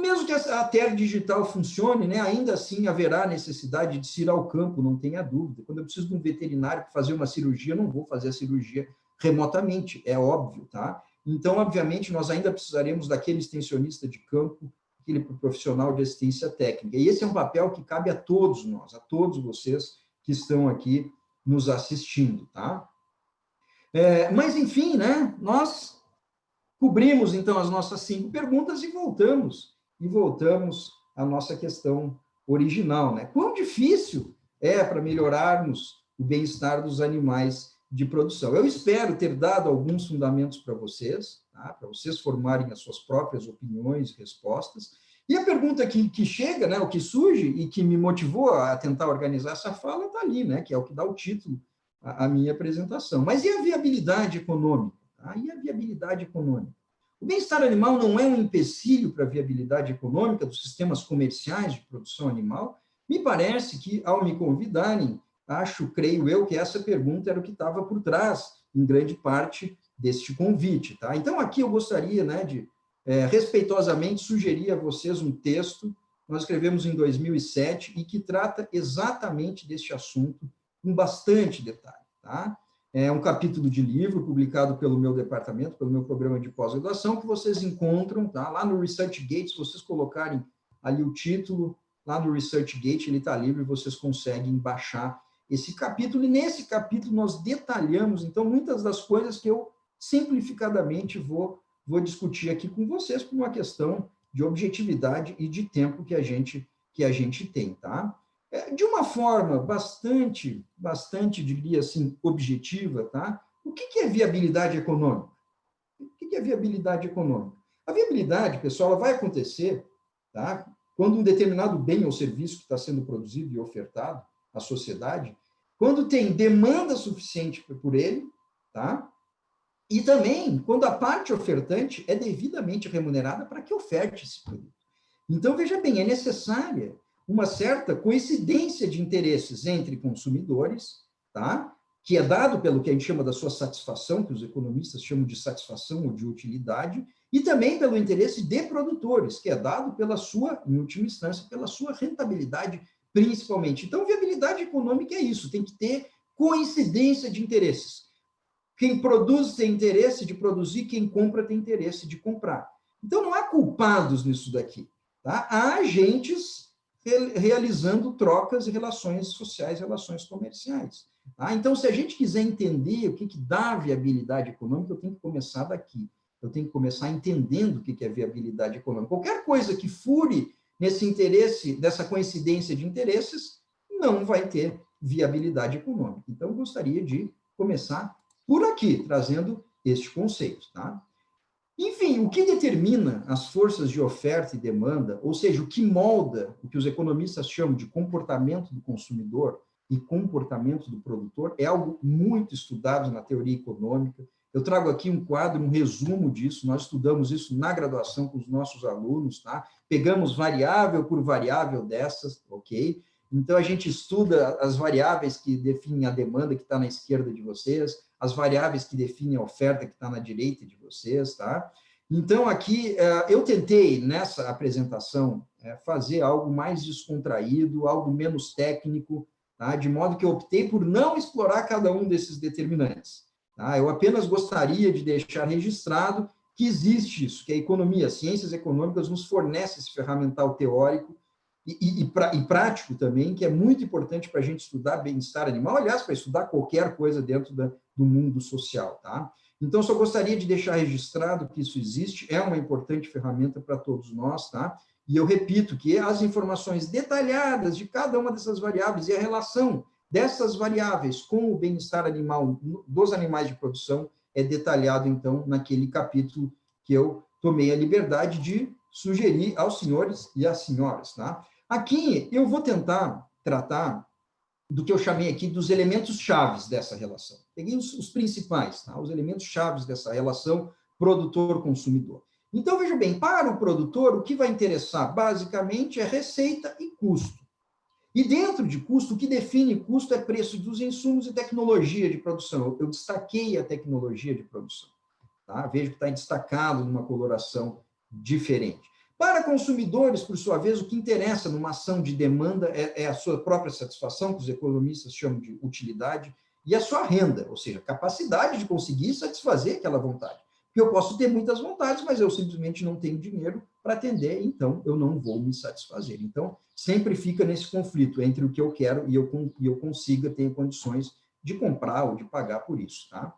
Mesmo que a TER digital funcione, né, ainda assim haverá necessidade de se ir ao campo, não tenha dúvida. Quando eu preciso de um veterinário para fazer uma cirurgia, eu não vou fazer a cirurgia remotamente, é óbvio, tá? Então, obviamente, nós ainda precisaremos daquele extensionista de campo, aquele profissional de assistência técnica. E esse é um papel que cabe a todos nós, a todos vocês que estão aqui nos assistindo, tá? Mas, enfim, né? Nós cobrimos, então, as nossas 5 perguntas e voltamos à nossa questão original, né? Quão difícil é para melhorarmos o bem-estar dos animais de produção? Eu espero ter dado alguns fundamentos para vocês, tá? Para vocês formarem as suas próprias opiniões e respostas. E a pergunta que chega, né, o que surge e que me motivou a tentar organizar essa fala está ali, né, que é o que dá o título à minha apresentação. Mas e a viabilidade econômica? Tá? E a viabilidade econômica? O bem-estar animal não é um empecilho para a viabilidade econômica dos sistemas comerciais de produção animal? Me parece que, ao me convidarem, creio eu, que essa pergunta era o que estava por trás, em grande parte, deste convite. Tá? Então, aqui eu gostaria, né, de, respeitosamente, sugerir a vocês um texto que nós escrevemos em 2007 e que trata exatamente deste assunto com bastante detalhe. Tá? É um capítulo de livro publicado pelo meu departamento, pelo meu programa de pós-graduação, que vocês encontram, tá? Lá no ResearchGate, se vocês colocarem ali o título, lá no ResearchGate, ele está livre, vocês conseguem baixar esse capítulo, e nesse capítulo nós detalhamos, então, muitas das coisas que eu simplificadamente vou discutir aqui com vocês, por uma questão de objetividade e de tempo que a gente tem, tá? De uma forma bastante, diria assim, objetiva, tá? O que é viabilidade econômica? O que é viabilidade econômica? A viabilidade, pessoal, ela vai acontecer, tá? Quando um determinado bem ou serviço que está sendo produzido e ofertado à sociedade, quando tem demanda suficiente por ele, tá? E também quando a parte ofertante é devidamente remunerada para que oferte esse produto. Então, veja bem, é necessária uma certa coincidência de interesses entre consumidores, tá? Que é dado pelo que a gente chama da sua satisfação, que os economistas chamam de satisfação ou de utilidade, e também pelo interesse de produtores, que é dado pela sua, em última instância, pela sua rentabilidade, principalmente. Então, viabilidade econômica é isso, tem que ter coincidência de interesses. Quem produz tem interesse de produzir, quem compra tem interesse de comprar. Então, não há culpados nisso daqui. Tá? Há agentes realizando trocas e relações sociais, relações comerciais. Tá? Então, se a gente quiser entender o que dá viabilidade econômica, eu tenho que começar daqui. Eu tenho que começar entendendo o que é viabilidade econômica. Qualquer coisa que fure nesse interesse, dessa coincidência de interesses, não vai ter viabilidade econômica. Então, eu gostaria de começar por aqui, trazendo este conceito. Tá? Enfim, o que determina as forças de oferta e demanda, ou seja, o que molda o que os economistas chamam de comportamento do consumidor e comportamento do produtor, é algo muito estudado na teoria econômica. Eu trago aqui um quadro, um resumo disso, nós estudamos isso na graduação com os nossos alunos, tá? Pegamos variável por variável dessas, ok? Então, a gente estuda as variáveis que definem a demanda que está na esquerda de vocês, as variáveis que definem a oferta que está na direita de vocês, tá? Então, aqui, eu tentei, nessa apresentação, fazer algo mais descontraído, algo menos técnico, tá? De modo que eu optei por não explorar cada um desses determinantes. Tá? Eu apenas gostaria de deixar registrado que existe isso, que a economia, as ciências econômicas nos fornece esse ferramental teórico e prático também, que é muito importante para a gente estudar bem-estar animal, aliás, para estudar qualquer coisa dentro do mundo social, tá? Então, só gostaria de deixar registrado que isso existe, é uma importante ferramenta para todos nós, tá? E eu repito que as informações detalhadas de cada uma dessas variáveis e a relação dessas variáveis com o bem-estar animal dos animais de produção é detalhado, então, naquele capítulo que eu tomei a liberdade de sugerir aos senhores e às senhoras, tá? Aqui eu vou tentar tratar do que eu chamei aqui dos elementos chaves dessa relação. Peguei os principais, tá? Os elementos chaves dessa relação produtor-consumidor. Então, veja bem, para o produtor, o que vai interessar basicamente é receita e custo. E dentro de custo, o que define custo é preço dos insumos e tecnologia de produção. Eu destaquei a tecnologia de produção. Tá? Vejo que está destacado numa coloração diferente. Para consumidores, por sua vez, o que interessa numa ação de demanda é a sua própria satisfação, que os economistas chamam de utilidade, e a sua renda, ou seja, a capacidade de conseguir satisfazer aquela vontade. Porque eu posso ter muitas vontades, mas eu simplesmente não tenho dinheiro para atender, então eu não vou me satisfazer. Então, sempre fica nesse conflito entre o que eu quero e eu consiga ter condições de comprar ou de pagar por isso, tá?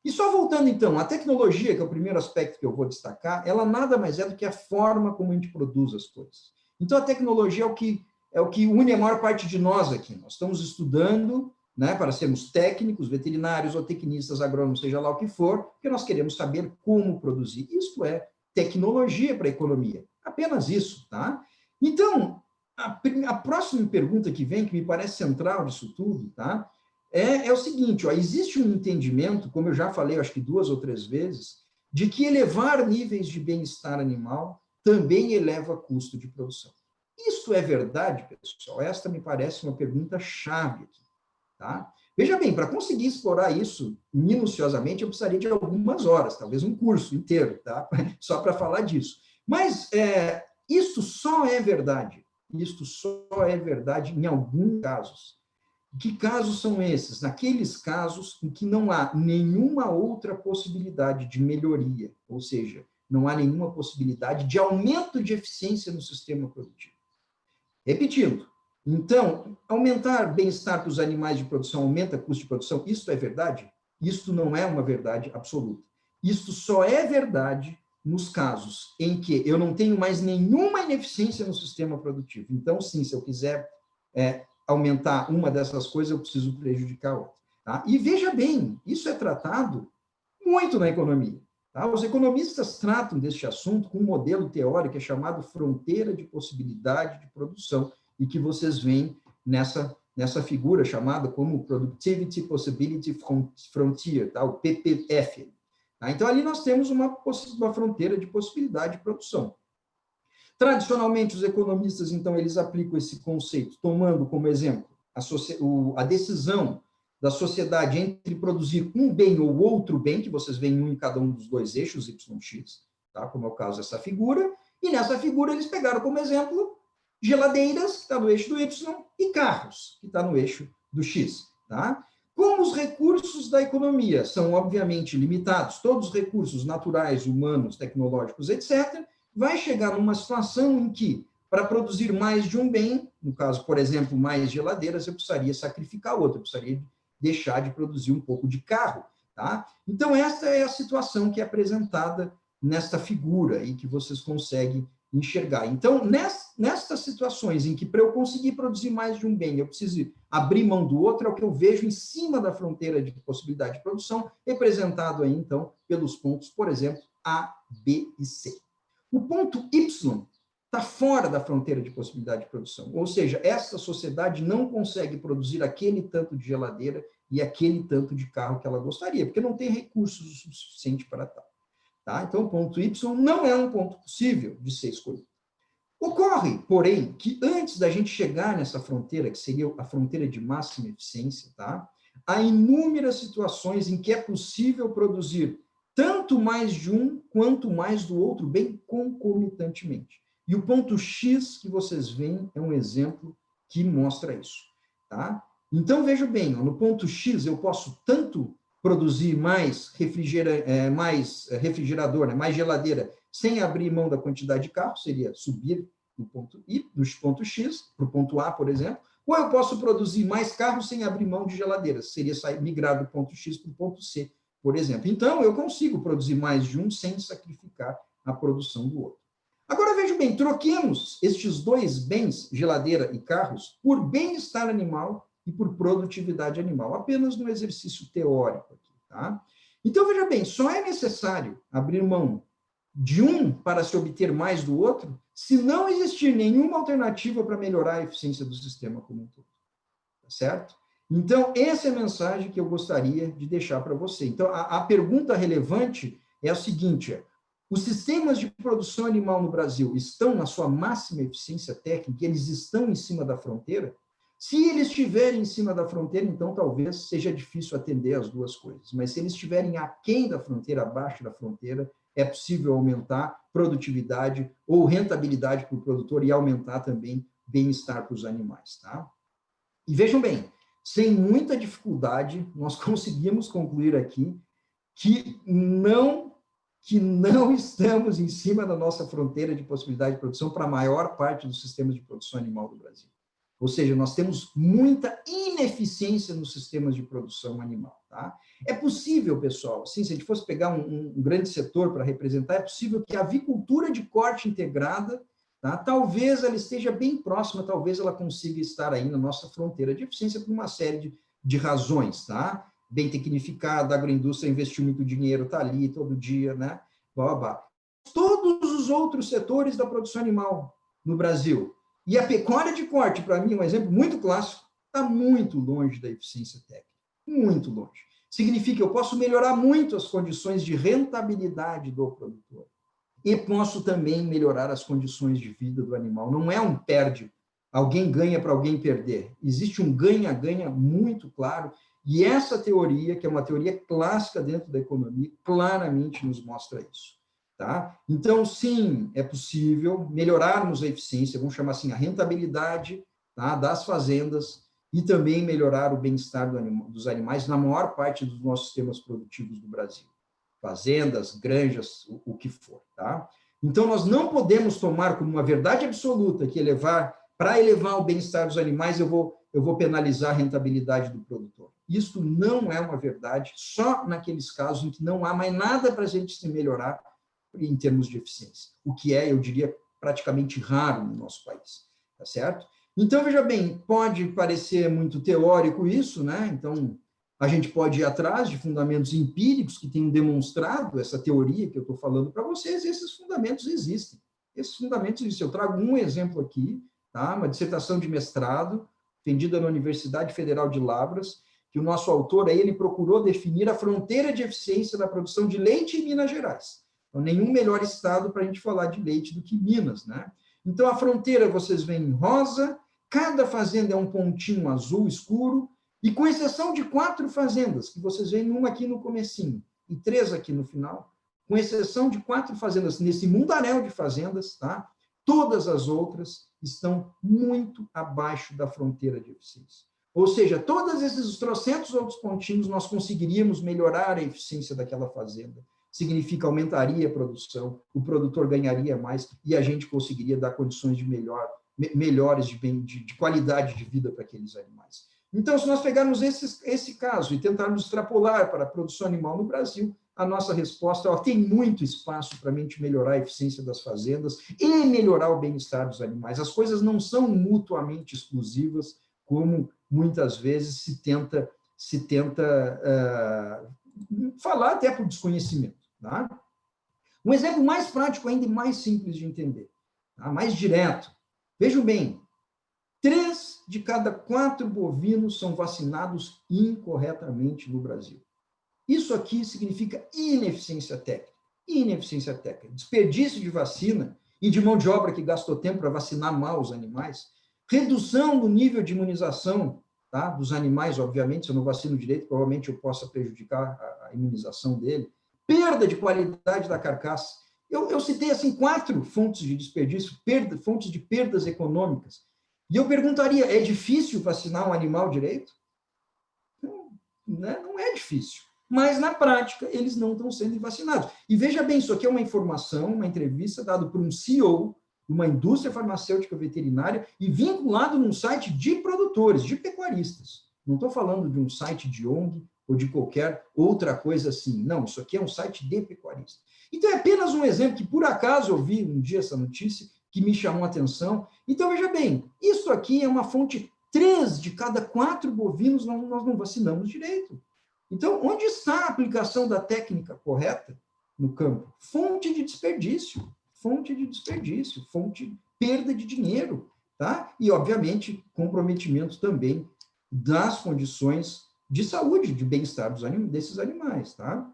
E só voltando, então, a tecnologia, que é o primeiro aspecto que eu vou destacar, ela nada mais é do que a forma como a gente produz as coisas. Então, a tecnologia é o que une a maior parte de nós aqui. Nós estamos estudando, né, para sermos técnicos, veterinários ou tecnistas, agrônomos, seja lá o que for, porque nós queremos saber como produzir. Isto é tecnologia para a economia. Apenas isso, tá? Então, a próxima pergunta que vem, que me parece central disso tudo, tá? É o seguinte, ó, existe um entendimento, como eu já falei, acho que 2 ou 3 vezes, de que elevar níveis de bem-estar animal também eleva custo de produção. Isso é verdade, pessoal? Esta me parece uma pergunta chave aqui, tá? Veja bem, para conseguir explorar isso minuciosamente, eu precisaria de algumas horas, talvez um curso inteiro, tá? Só para falar disso. Mas isso só é verdade. Isto só é verdade em alguns casos. Que casos são esses? Naqueles casos em que não há nenhuma outra possibilidade de melhoria, ou seja, não há nenhuma possibilidade de aumento de eficiência no sistema produtivo. Repetindo, então, aumentar bem-estar para os animais de produção aumenta custo de produção? Isso é verdade? Isso não é uma verdade absoluta. Isso só é verdade nos casos em que eu não tenho mais nenhuma ineficiência no sistema produtivo. Então, sim, se eu quiser aumentar uma dessas coisas, eu preciso prejudicar a outra. Tá? E veja bem, isso é tratado muito na economia. Tá? Os economistas tratam deste assunto com um modelo teórico que é chamado fronteira de possibilidade de produção, e que vocês veem nessa figura chamada como Productivity Possibility Frontier, tá? O PPF. Tá? Então, ali nós temos uma fronteira de possibilidade de produção. Tradicionalmente, os economistas, então, eles aplicam esse conceito, tomando como exemplo a decisão da sociedade entre produzir um bem ou outro bem, que vocês veem um em cada um dos dois eixos, Y e X, tá? Como é o caso dessa figura, e nessa figura eles pegaram como exemplo geladeiras, que está no eixo do Y, e carros, que está no eixo do X. Tá? Como os recursos da economia são, obviamente, limitados, todos os recursos naturais, humanos, tecnológicos, etc., vai chegar numa situação em que, para produzir mais de um bem, no caso, por exemplo, mais geladeiras, eu precisaria sacrificar outro, eu precisaria deixar de produzir um pouco de carro. Tá? Então, essa é a situação que é apresentada nesta figura e que vocês conseguem enxergar. Então, nestas situações em que, para eu conseguir produzir mais de um bem, eu preciso abrir mão do outro, é o que eu vejo em cima da fronteira de possibilidade de produção, representado aí, então, pelos pontos, por exemplo, A, B e C. O ponto Y está fora da fronteira de possibilidade de produção, ou seja, essa sociedade não consegue produzir aquele tanto de geladeira e aquele tanto de carro que ela gostaria, porque não tem recursos o suficiente para tal. Tá? Então, o ponto Y não é um ponto possível de ser escolhido. Ocorre, porém, que antes da gente chegar nessa fronteira, que seria a fronteira de máxima eficiência, tá? Há inúmeras situações em que é possível produzir tanto mais de um quanto mais do outro bem concomitantemente. E o ponto X que vocês veem é um exemplo que mostra isso. Tá? Então, veja bem, no ponto X eu posso tanto produzir mais refrigerador, né, mais geladeira, sem abrir mão da quantidade de carro, seria subir do ponto I, do ponto X, para o ponto A, por exemplo, ou eu posso produzir mais carros sem abrir mão de geladeiras, seria migrar do ponto X para o ponto C, por exemplo. Então, eu consigo produzir mais de um sem sacrificar a produção do outro. Agora, veja bem, troquemos estes dois bens, geladeira e carros, por bem-estar animal e por produtividade animal, apenas no exercício teórico aqui, tá? Então, veja bem, só é necessário abrir mão de um para se obter mais do outro, se não existir nenhuma alternativa para melhorar a eficiência do sistema como um todo, tá certo? Então, essa é a mensagem que eu gostaria de deixar para você. Então, a pergunta relevante é a seguinte, os sistemas de produção animal no Brasil estão na sua máxima eficiência técnica, eles estão em cima da fronteira? Se eles estiverem em cima da fronteira, então talvez seja difícil atender as duas coisas. Mas se eles estiverem aquém da fronteira, abaixo da fronteira, é possível aumentar produtividade ou rentabilidade para o produtor e aumentar também bem-estar para os animais. Tá? E vejam bem, sem muita dificuldade, nós conseguimos concluir aqui que não estamos em cima da nossa fronteira de possibilidade de produção para a maior parte dos sistemas de produção animal do Brasil. Ou seja, nós temos muita ineficiência nos sistemas de produção animal. Tá? É possível, pessoal, assim, se a gente fosse pegar um grande setor para representar, é possível que a avicultura de corte integrada, tá, talvez ela esteja bem próxima, talvez ela consiga estar aí na nossa fronteira de eficiência por uma série de razões, tá? Bem tecnificada, a agroindústria investiu muito dinheiro, está ali todo dia, né? Blá, blá, blá. Todos os outros setores da produção animal no Brasil, e a pecuária de corte, para mim, é um exemplo muito clássico, está muito longe da eficiência técnica, muito longe. Significa que eu posso melhorar muito as condições de rentabilidade do produtor e posso também melhorar as condições de vida do animal. Não é um perde, alguém ganha para alguém perder. Existe um ganha-ganha muito claro, e essa teoria, que é uma teoria clássica dentro da economia, claramente nos mostra isso. Tá? Então, sim, é possível melhorarmos a eficiência, vamos chamar assim, a rentabilidade, tá, das fazendas e também melhorar o bem-estar dos animais na maior parte dos nossos sistemas produtivos do Brasil. Fazendas, granjas, o que for. Tá? Então, nós não podemos tomar como uma verdade absoluta que para elevar o bem-estar dos animais, eu vou penalizar a rentabilidade do produtor. Isso não é uma verdade, só naqueles casos em que não há mais nada para a gente se melhorar em termos de eficiência, o que é, eu diria, praticamente raro no nosso país, tá certo? Então, veja bem, pode parecer muito teórico isso, né? Então, a gente pode ir atrás de fundamentos empíricos que tenham demonstrado essa teoria que eu estou falando para vocês, e esses fundamentos existem. Esses fundamentos existem. Eu trago um exemplo aqui, tá? Uma dissertação de mestrado, defendida na Universidade Federal de Lavras, que o nosso autor aí, ele procurou definir a fronteira de eficiência da produção de leite em Minas Gerais. Então, nenhum melhor estado para a gente falar de leite do que Minas, né? Então, a fronteira, vocês veem em rosa, cada fazenda é um pontinho azul escuro, e com exceção de 4 fazendas, que vocês veem uma aqui no comecinho, e 3 aqui no final, com exceção de 4 fazendas, nesse mundaréu de fazendas, tá? Todas as outras estão muito abaixo da fronteira de eficiência. Ou seja, todos esses trocentos outros pontinhos, nós conseguiríamos melhorar a eficiência daquela fazenda. Significa aumentaria a produção, o produtor ganharia mais e a gente conseguiria dar condições de melhores de qualidade de vida para aqueles animais. Então, se nós pegarmos esse caso e tentarmos extrapolar para a produção animal no Brasil, a nossa resposta tem muito espaço para a gente melhorar a eficiência das fazendas e melhorar o bem-estar dos animais. As coisas não são mutuamente exclusivas, como muitas vezes se tenta falar até por desconhecimento. Tá? Um exemplo mais prático ainda e mais simples de entender, tá? Mais direto. Vejam bem, 3 de cada 4 bovinos são vacinados incorretamente no Brasil. Isso aqui significa ineficiência técnica. Ineficiência técnica, desperdício de vacina e de mão de obra que gastou tempo para vacinar mal os animais, redução do nível de imunização, tá, dos animais, obviamente, se eu não vacino direito, provavelmente eu possa prejudicar a imunização dele, perda de qualidade da carcaça. Eu citei, assim, 4 fontes de desperdício, fontes de perdas econômicas. E eu perguntaria, é difícil vacinar um animal direito? Não, né? Não é difícil. Mas, na prática, eles não estão sendo vacinados. E veja bem, isso aqui é uma informação, uma entrevista dada por um CEO de uma indústria farmacêutica veterinária e vinculado num site de produtores, de pecuaristas. Não estou falando de um site de ONG ou de qualquer outra coisa assim. Não, isso aqui é um site de pecuaristas. Então, é apenas um exemplo que, por acaso, eu vi um dia essa notícia que me chamou a atenção. Então, veja bem, isso aqui é uma fonte, 3 de cada 4 bovinos nós não vacinamos direito. Então, onde está a aplicação da técnica correta no campo? Fonte de desperdício, fonte perda de dinheiro, tá? E, obviamente, comprometimento também das condições de saúde, de bem-estar desses animais, tá?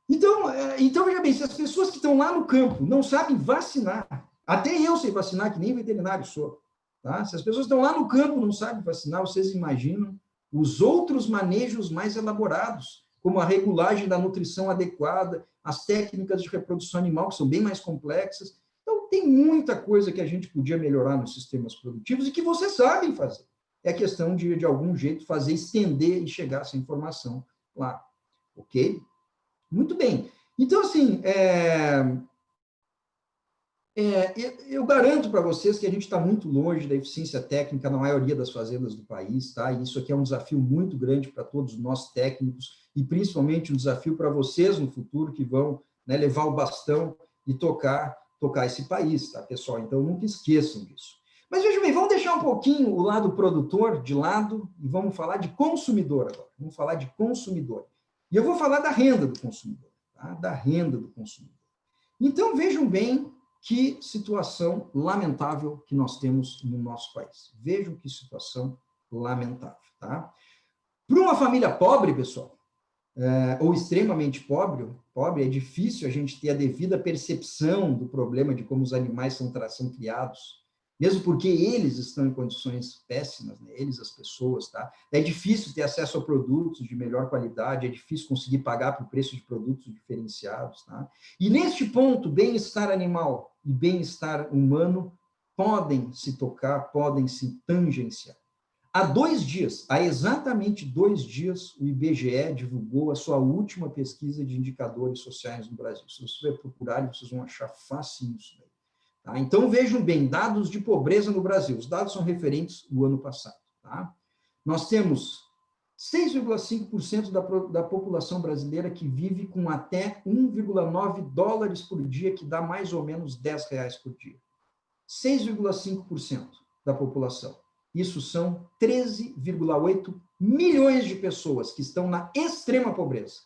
Então, veja bem, se as pessoas que estão lá no campo não sabem vacinar, até eu sei vacinar, que nem veterinário sou, tá? Se as pessoas que estão lá no campo não sabem vacinar, vocês imaginam os outros manejos mais elaborados, como a regulagem da nutrição adequada, as técnicas de reprodução animal, que são bem mais complexas. Então, tem muita coisa que a gente podia melhorar nos sistemas produtivos e que vocês sabem fazer. é a questão de algum jeito, fazer estender e chegar essa informação lá. Ok? Muito bem. Então, assim, eu garanto para vocês que a gente está muito longe da eficiência técnica na maioria das fazendas do país, tá? E isso aqui é um desafio muito grande para todos nós técnicos e principalmente um desafio para vocês no futuro que vão, né, levar o bastão e tocar esse país, tá, pessoal? Então, nunca esqueçam disso. Mas vejam bem, vamos deixar um pouquinho o lado produtor de lado e vamos falar de consumidor agora. Vamos falar de consumidor. E eu vou falar da renda do consumidor, tá? Da renda do consumidor. Então, vejam bem que situação lamentável que nós temos no nosso país. Vejam que situação lamentável, tá? Para uma família pobre, pessoal, ou extremamente pobre, é difícil a gente ter a devida percepção do problema de como os animais são criados, mesmo porque eles estão em condições péssimas, né? Eles, as pessoas, tá? É difícil ter acesso a produtos de melhor qualidade, é difícil conseguir pagar por preço de produtos diferenciados, tá? E neste ponto, bem-estar animal e bem-estar humano podem se tocar, podem se tangenciar. Há exatamente 2 dias, o IBGE divulgou a sua última pesquisa de indicadores sociais no Brasil. Se vocês procurarem, vocês vão achar fácil isso daí. Tá? Então, vejam bem, dados de pobreza no Brasil. Os dados são referentes do ano passado. Tá? Nós temos 6,5% da população brasileira que vive com até 1,9 dólares por dia, que dá mais ou menos R$ 10 por dia. 6,5% da população. Isso são 13,8 milhões de pessoas que estão na extrema pobreza.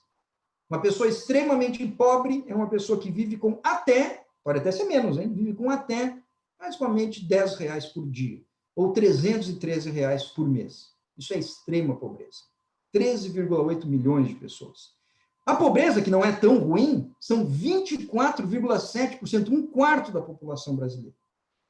Uma pessoa extremamente pobre é uma pessoa que vive com até, pode até ser menos, hein? Vive com até, basicamente, R$ 10 por dia, ou R$ 313 por mês. Isso é extrema pobreza. 13,8 milhões de pessoas. A pobreza, que não é tão ruim, são 24,7%, um quarto da população brasileira.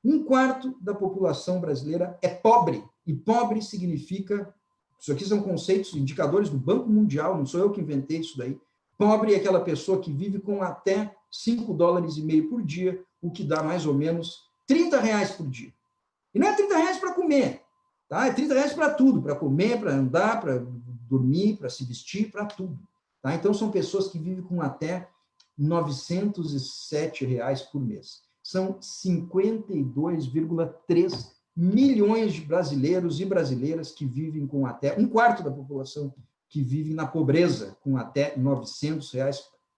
Um quarto da população brasileira é pobre, e pobre significa, isso aqui são conceitos, indicadores do Banco Mundial, não sou eu que inventei isso daí. Pobre é aquela pessoa que vive com até 5,5 dólares por dia, o que dá mais ou menos R$ 30 por dia. E não é R$ 30 para comer, tá? É R$ 30 para tudo, para comer, para andar, para dormir, para se vestir, para tudo. Tá? Então, são pessoas que vivem com até R$ 907 por mês. São 52,3 milhões de brasileiros e brasileiras que vivem com até, um quarto da população que vive na pobreza, com até R$ 900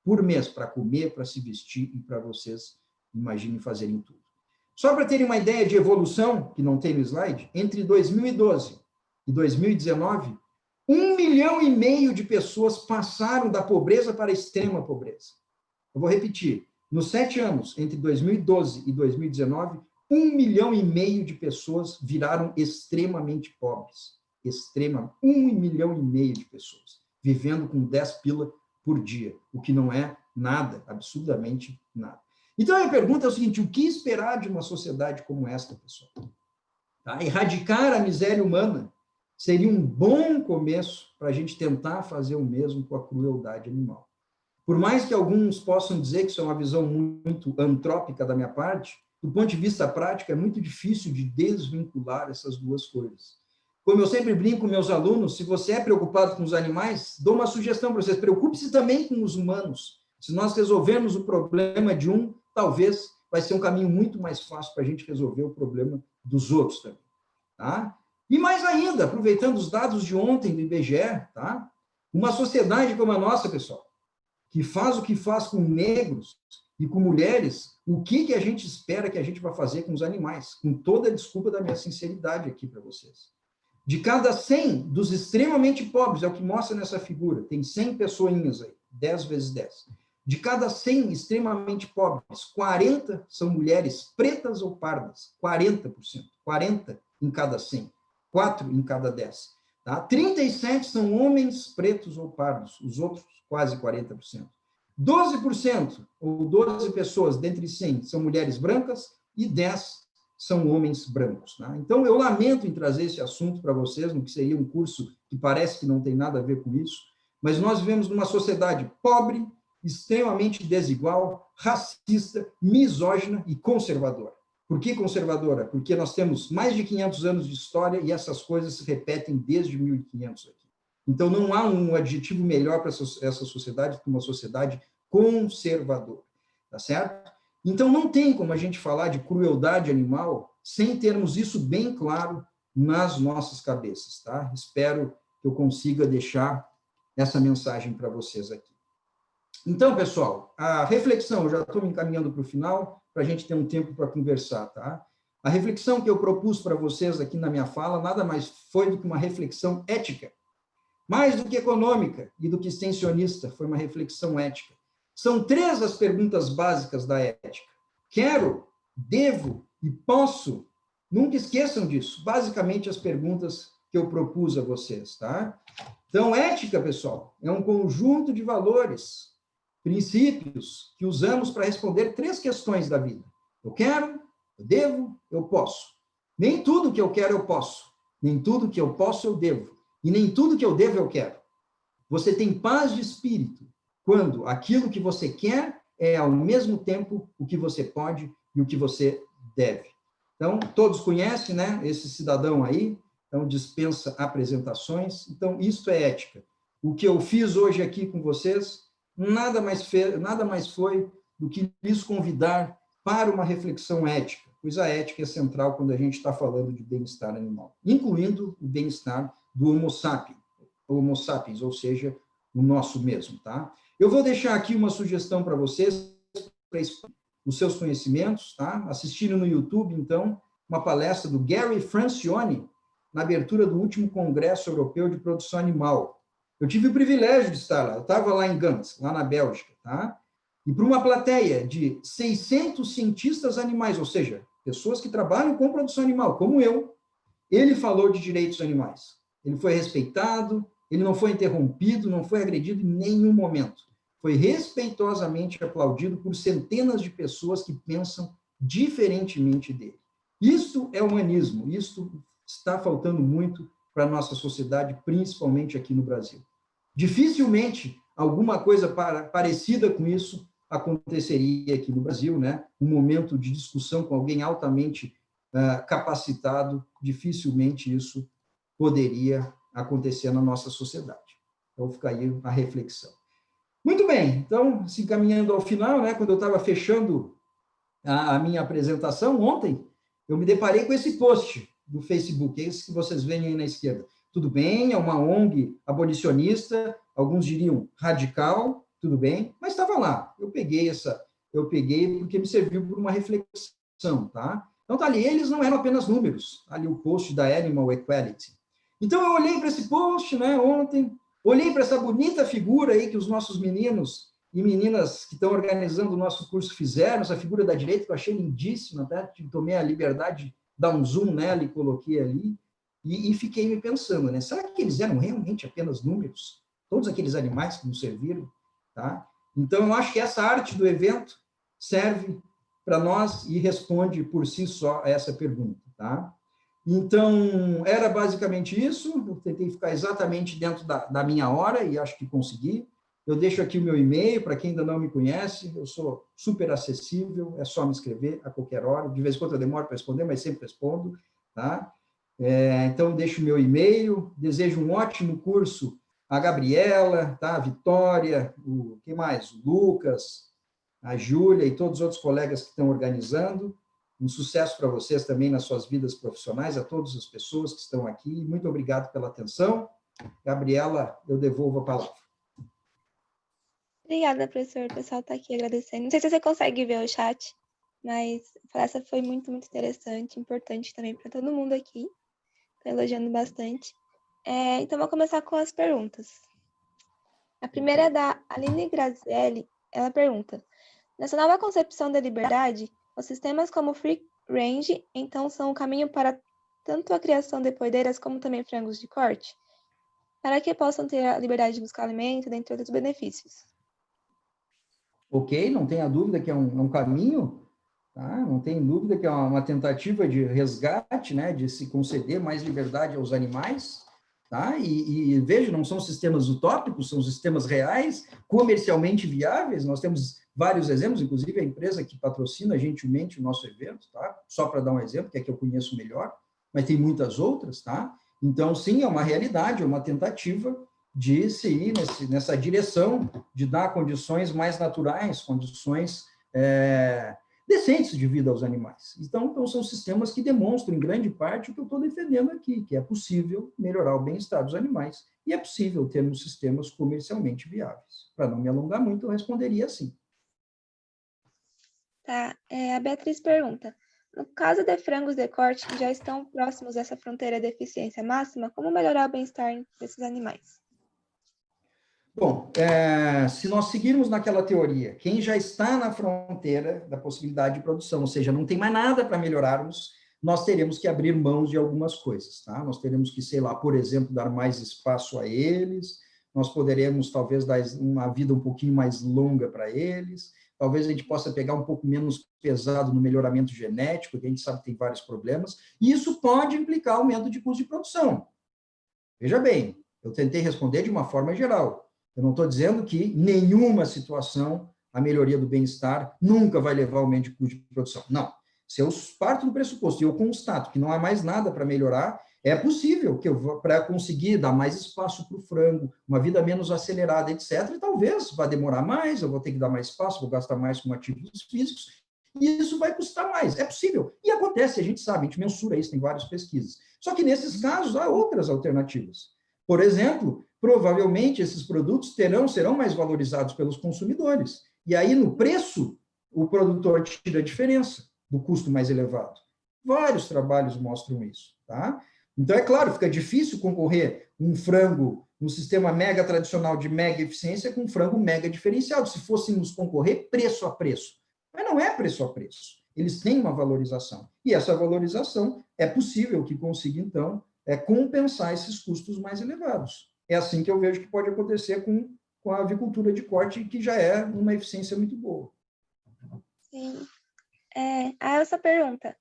por mês, para comer, para se vestir e para vocês, imaginem, fazerem tudo. Só para terem uma ideia de evolução, que não tem no slide, entre 2012 e 2019, 1,5 milhão de pessoas passaram da pobreza para a extrema pobreza. Eu vou repetir. Nos 7 anos, entre 2012 e 2019, 1,5 milhão de pessoas viraram extremamente pobres. 1,5 milhão de pessoas, vivendo com 10 pila por dia, o que não é nada, absurdamente nada. Então, a minha pergunta é o seguinte: o que esperar de uma sociedade como esta, pessoal? Tá? Erradicar a miséria humana seria um bom começo para a gente tentar fazer o mesmo com a crueldade animal. Por mais que alguns possam dizer que isso é uma visão muito antrópica da minha parte, do ponto de vista prático, é muito difícil de desvincular essas duas coisas. Como eu sempre brinco com meus alunos, se você é preocupado com os animais, dou uma sugestão para vocês: preocupe-se também com os humanos. Se nós resolvermos o problema de um, talvez vai ser um caminho muito mais fácil para a gente resolver o problema dos outros também. Tá? E mais ainda, aproveitando os dados de ontem do IBGE, tá? Uma sociedade como a nossa, pessoal, que faz o que faz com negros e com mulheres, o que a gente espera que a gente vai fazer com os animais? Com toda a desculpa da minha sinceridade aqui para vocês. De cada 100 dos extremamente pobres, é o que mostra nessa figura, tem 100 pessoinhas aí, 10 vezes 10. De cada 100 extremamente pobres, 40 são mulheres pretas ou pardas, 40%, 40 em cada 100, 4 em cada 10. Tá? 37 são homens pretos ou pardos, os outros quase 40%. 12%, ou 12 pessoas dentre 100, são mulheres brancas e 10 são homens brancos. Tá? Então, eu lamento em trazer esse assunto para vocês, no que seria um curso que parece que não tem nada a ver com isso, mas nós vivemos numa sociedade pobre, extremamente desigual, racista, misógina e conservadora. Por que conservadora? Porque nós temos mais de 500 anos de história e essas coisas se repetem desde 1500 aqui. Então, não há um adjetivo melhor para essa sociedade que uma sociedade conservadora, tá certo? Então, não tem como a gente falar de crueldade animal sem termos isso bem claro nas nossas cabeças, tá? Espero que eu consiga deixar essa mensagem para vocês aqui. Então, pessoal, a reflexão, eu já estou me encaminhando para o final, para a gente ter um tempo para conversar, tá? A reflexão que eu propus para vocês aqui na minha fala, nada mais foi do que uma reflexão ética, mais do que econômica e do que extensionista, foi uma reflexão ética. São 3 as perguntas básicas da ética. Quero, devo e posso. Nunca esqueçam disso. Basicamente, as perguntas que eu propus a vocês, tá? Então, ética, pessoal, é um conjunto de valores, princípios que usamos para responder 3 questões da vida. Eu quero, eu devo, eu posso. Nem tudo que eu quero eu posso. Nem tudo que eu posso eu devo. E nem tudo que eu devo eu quero. Você tem paz de espírito quando aquilo que você quer é, ao mesmo tempo, o que você pode e o que você deve. Então, todos conhecem, né, esse cidadão aí, então dispensa apresentações. Então, isto é ética. O que eu fiz hoje aqui com vocês, nada mais foi do que lhes convidar para uma reflexão ética, pois a ética é central quando a gente está falando de bem-estar animal, incluindo o bem-estar do Homo sapiens, ou seja, o nosso mesmo, tá? Eu vou deixar aqui uma sugestão para vocês, para os seus conhecimentos, tá? Assistindo no YouTube, então, uma palestra do Gary Francione, na abertura do último Congresso Europeu de Produção Animal. Eu tive o privilégio de estar lá, eu estava lá em Gans, lá na Bélgica, tá? E para uma plateia de 600 cientistas animais, ou seja, pessoas que trabalham com produção animal, como eu, ele falou de direitos animais. Ele foi respeitado, ele não foi interrompido, não foi agredido em nenhum momento. Foi respeitosamente aplaudido por centenas de pessoas que pensam diferentemente dele. Isto é humanismo, isto está faltando muito para a nossa sociedade, principalmente aqui no Brasil. Dificilmente alguma coisa parecida com isso aconteceria aqui no Brasil, né? Um momento de discussão com alguém altamente capacitado, dificilmente isso poderia acontecer na nossa sociedade. Então, fica aí a reflexão. Muito bem, então, se encaminhando ao final, né, quando eu estava fechando a minha apresentação ontem, eu me deparei com esse post do Facebook, esse que vocês veem aí na esquerda. Tudo bem, é uma ONG abolicionista, alguns diriam radical, tudo bem, mas estava lá. Eu peguei porque me serviu por uma reflexão, tá? Então, tá ali, eles não eram apenas números, ali o post da Animal Equality. Então, eu olhei para esse post, né, ontem, olhei para essa bonita figura aí que os nossos meninos e meninas que estão organizando o nosso curso fizeram, essa figura da direita que eu achei lindíssima, tá? Tomei a liberdade de dar um zoom nela e coloquei ali, e fiquei me pensando, né, será que eles eram realmente apenas números? Todos aqueles animais que nos serviram, tá? Então, eu acho que essa arte do evento serve para nós e responde por si só a essa pergunta, tá? Então, era basicamente isso, eu tentei ficar exatamente dentro da minha hora e acho que consegui. Eu deixo aqui o meu e-mail, para quem ainda não me conhece, eu sou super acessível, é só me escrever a qualquer hora, de vez em quando eu demoro para responder, mas sempre respondo, tá? Então, deixo o meu e-mail, desejo um ótimo curso a Gabriela, tá? A Vitória, quem mais? O Lucas, a Júlia e todos os outros colegas que estão organizando. Um sucesso para vocês também nas suas vidas profissionais, a todas as pessoas que estão aqui. Muito obrigado pela atenção. Gabriela, eu devolvo a palavra. Obrigada, professor. O pessoal está aqui agradecendo. Não sei se você consegue ver o chat, mas a palestra foi muito, muito interessante, importante também para todo mundo aqui. Estou elogiando bastante. Então, vou começar com as perguntas. A primeira é da Aline Grazielli. Ela pergunta: nessa nova concepção da liberdade, os sistemas como free range, então, são o caminho para tanto a criação de poedeiras como também frangos de corte, para que possam ter a liberdade de buscar alimento, dentre outros benefícios. Ok, não tenha dúvida que é um caminho, tá? Não tem dúvida que é uma tentativa de resgate, né, de se conceder mais liberdade aos animais, tá? Veja, não são sistemas utópicos, são sistemas reais, comercialmente viáveis. Nós temos vários exemplos, inclusive a empresa que patrocina gentilmente o nosso evento, tá? Só para dar um exemplo, que é que eu conheço melhor, mas tem muitas outras, tá? Então, sim, é uma realidade, é uma tentativa de se ir nessa direção de dar condições mais naturais, condições decentes de vida aos animais. Então, são sistemas que demonstram, em grande parte, o que eu estou defendendo aqui, que é possível melhorar o bem-estar dos animais e é possível termos sistemas comercialmente viáveis. Para não me alongar muito, eu responderia assim. Tá. A Beatriz pergunta, no caso de frangos de corte que já estão próximos dessa fronteira de eficiência máxima, como melhorar o bem-estar desses animais? Bom, se nós seguirmos naquela teoria, quem já está na fronteira da possibilidade de produção, ou seja, não tem mais nada para melhorarmos, nós teremos que abrir mãos de algumas coisas, tá? Nós teremos que, sei lá, por exemplo, dar mais espaço a eles, nós poderemos, talvez, dar uma vida um pouquinho mais longa para eles, talvez a gente possa pegar um pouco menos pesado no melhoramento genético, que a gente sabe que tem vários problemas, e isso pode implicar aumento de custo de produção. Veja bem, eu tentei responder de uma forma geral. Eu não estou dizendo que nenhuma situação, a melhoria do bem-estar, nunca vai levar ao aumento de custo de produção. Não. Se eu parto do pressuposto e eu constato que não há mais nada para melhorar, é possível que eu, para conseguir dar mais espaço para o frango, uma vida menos acelerada, etc., e talvez vá demorar mais, eu vou ter que dar mais espaço, vou gastar mais com ativos físicos, e isso vai custar mais. É possível. E acontece, a gente sabe, a gente mensura isso, tem várias pesquisas. Só que nesses casos há outras alternativas. Por exemplo, provavelmente esses produtos serão mais valorizados pelos consumidores. E aí, no preço, o produtor tira a diferença do custo mais elevado. Vários trabalhos mostram isso, tá? Então, é claro, fica difícil concorrer um frango no sistema mega tradicional de mega eficiência com um frango mega diferenciado, se fôssemos concorrer preço a preço. Mas não é preço a preço. Eles têm uma valorização. E essa valorização é possível que consiga, então, compensar esses custos mais elevados. É assim que eu vejo que pode acontecer com a avicultura de corte, que já é uma eficiência muito boa. Sim. A Elsa pergunta,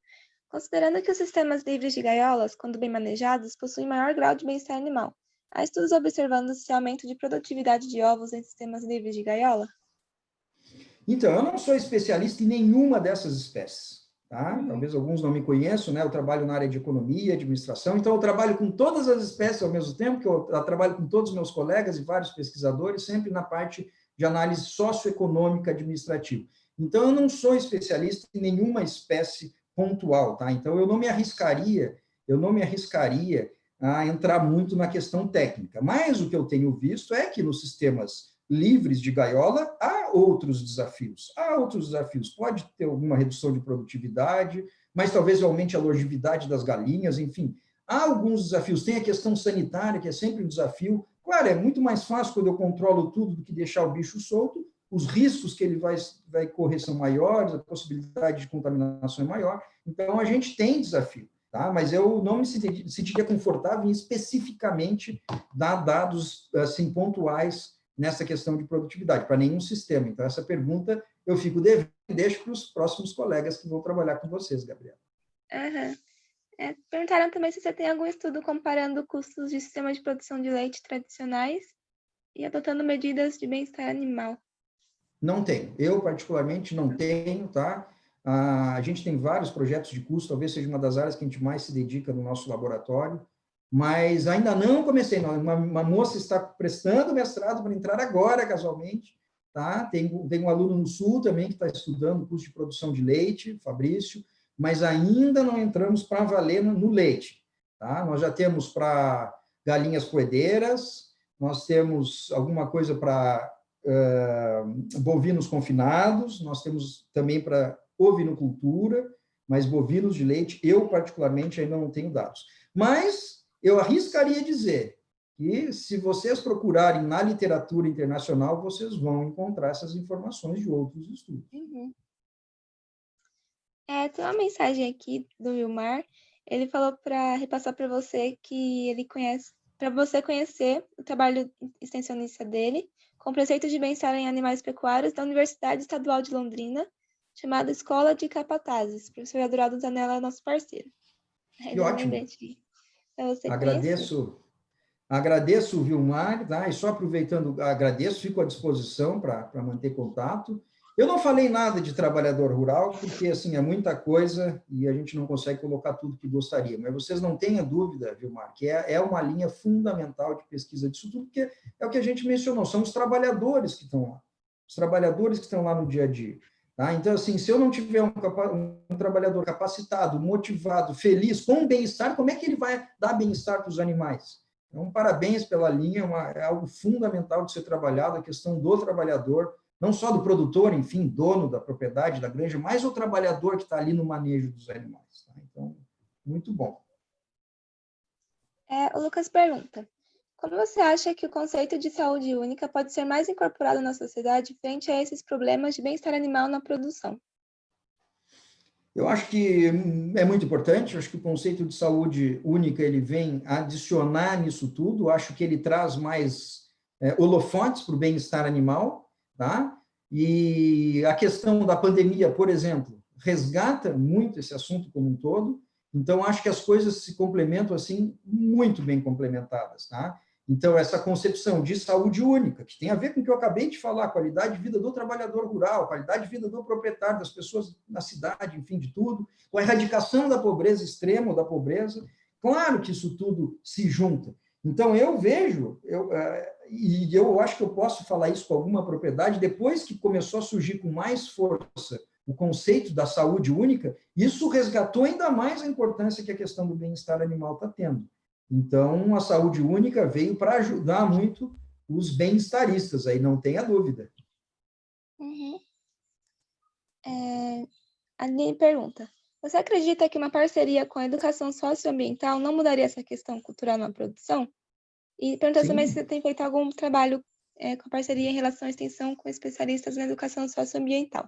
considerando que os sistemas livres de gaiolas, quando bem manejados, possuem maior grau de bem-estar animal, há estudos observando esse aumento de produtividade de ovos em sistemas livres de gaiola? Então, eu não sou especialista em nenhuma dessas espécies. Tá? Talvez alguns não me conheçam, né? Eu trabalho na área de economia, administração, então eu trabalho com todas as espécies ao mesmo tempo, que eu trabalho com todos os meus colegas e vários pesquisadores, sempre na parte de análise socioeconômica administrativa. Então, eu não sou especialista em nenhuma espécie pontual, tá? Então, eu não me arriscaria a entrar muito na questão técnica. Mas o que eu tenho visto é que nos sistemas livres de gaiola, há outros desafios. Pode ter alguma redução de produtividade, mas talvez aumente a longevidade das galinhas, enfim. Há alguns desafios. Tem a questão sanitária, que é sempre um desafio. Claro, é muito mais fácil quando eu controlo tudo do que deixar o bicho solto. Os riscos que ele vai correr são maiores, a possibilidade de contaminação é maior. Então, a gente tem desafio. Tá? Mas eu não me sentiria confortável em especificamente dar dados assim, pontuais nessa questão de produtividade, para nenhum sistema. Então, essa pergunta eu fico devendo e deixo para os próximos colegas que vão trabalhar com vocês, Gabriela. Perguntaram também se você tem algum estudo comparando custos de sistemas de produção de leite tradicionais e adotando medidas de bem-estar animal. Não tenho. Eu, particularmente, não tenho, tá? A gente tem vários projetos de custo, talvez seja uma das áreas que a gente mais se dedica no nosso laboratório, mas ainda não comecei. Não. Uma moça está prestando mestrado para entrar agora, casualmente, tá? Tem um aluno no Sul também que está estudando o custo de produção de leite, Fabrício, mas ainda não entramos para valer no leite, tá? Nós já temos para galinhas poedeiras, nós temos alguma coisa para bovinos confinados, nós temos também para ovinocultura, mas bovinos de leite, eu particularmente ainda não tenho dados. Mas eu arriscaria dizer que se vocês procurarem na literatura internacional, vocês vão encontrar essas informações de outros estudos. Tem uma mensagem aqui do Wilmar, ele falou para repassar para você que ele conhece, para você conhecer o trabalho extensionista dele, com preceitos de bem-estar em animais pecuários da Universidade Estadual de Londrina, chamada Escola de Capatazes. O professor Adorado Zanella é nosso parceiro. Que ótimo. Você Agradeço o Vilmar, tá? E só aproveitando, agradeço, fico à disposição para manter contato. Eu não falei nada de trabalhador rural, porque assim, é muita coisa e a gente não consegue colocar tudo que gostaria. Mas vocês não tenham dúvida, Vilmar, que é uma linha fundamental de pesquisa disso tudo, porque é o que a gente mencionou, são os trabalhadores que estão lá. Os trabalhadores que estão lá no dia a dia. Tá? Então, assim, se eu não tiver um trabalhador capacitado, motivado, feliz, com bem-estar, como é que ele vai dar bem-estar para os animais? Então, parabéns pela linha, é algo fundamental de ser trabalhado, a questão do trabalhador, não só do produtor, enfim, dono da propriedade, da granja, mas o trabalhador que está ali no manejo dos animais. Tá? Então, muito bom. O Lucas pergunta, como você acha que o conceito de saúde única pode ser mais incorporado na sociedade frente a esses problemas de bem-estar animal na produção? Eu acho que é muito importante, eu acho que o conceito de saúde única, ele vem adicionar nisso tudo, eu acho que ele traz mais holofotes para o bem-estar animal, tá? E a questão da pandemia, por exemplo, resgata muito esse assunto como um todo, então acho que as coisas se complementam assim, muito bem complementadas, tá? Então, essa concepção de saúde única, que tem a ver com o que eu acabei de falar, qualidade de vida do trabalhador rural, qualidade de vida do proprietário, das pessoas na cidade, enfim, de tudo, com a erradicação da pobreza extrema ou da pobreza, claro que isso tudo se junta. Então, eu vejo, e eu acho que eu posso falar isso com alguma propriedade, depois que começou a surgir com mais força o conceito da saúde única, isso resgatou ainda mais a importância que a questão do bem-estar animal está tendo. Então, a saúde única veio para ajudar muito os bem-estaristas, aí não tenha dúvida. Uhum. A Aline pergunta, você acredita que uma parceria com a educação socioambiental não mudaria essa questão cultural na produção? E pergunta também se você Sim, tem feito algum trabalho com parceria em relação à extensão com especialistas na educação socioambiental.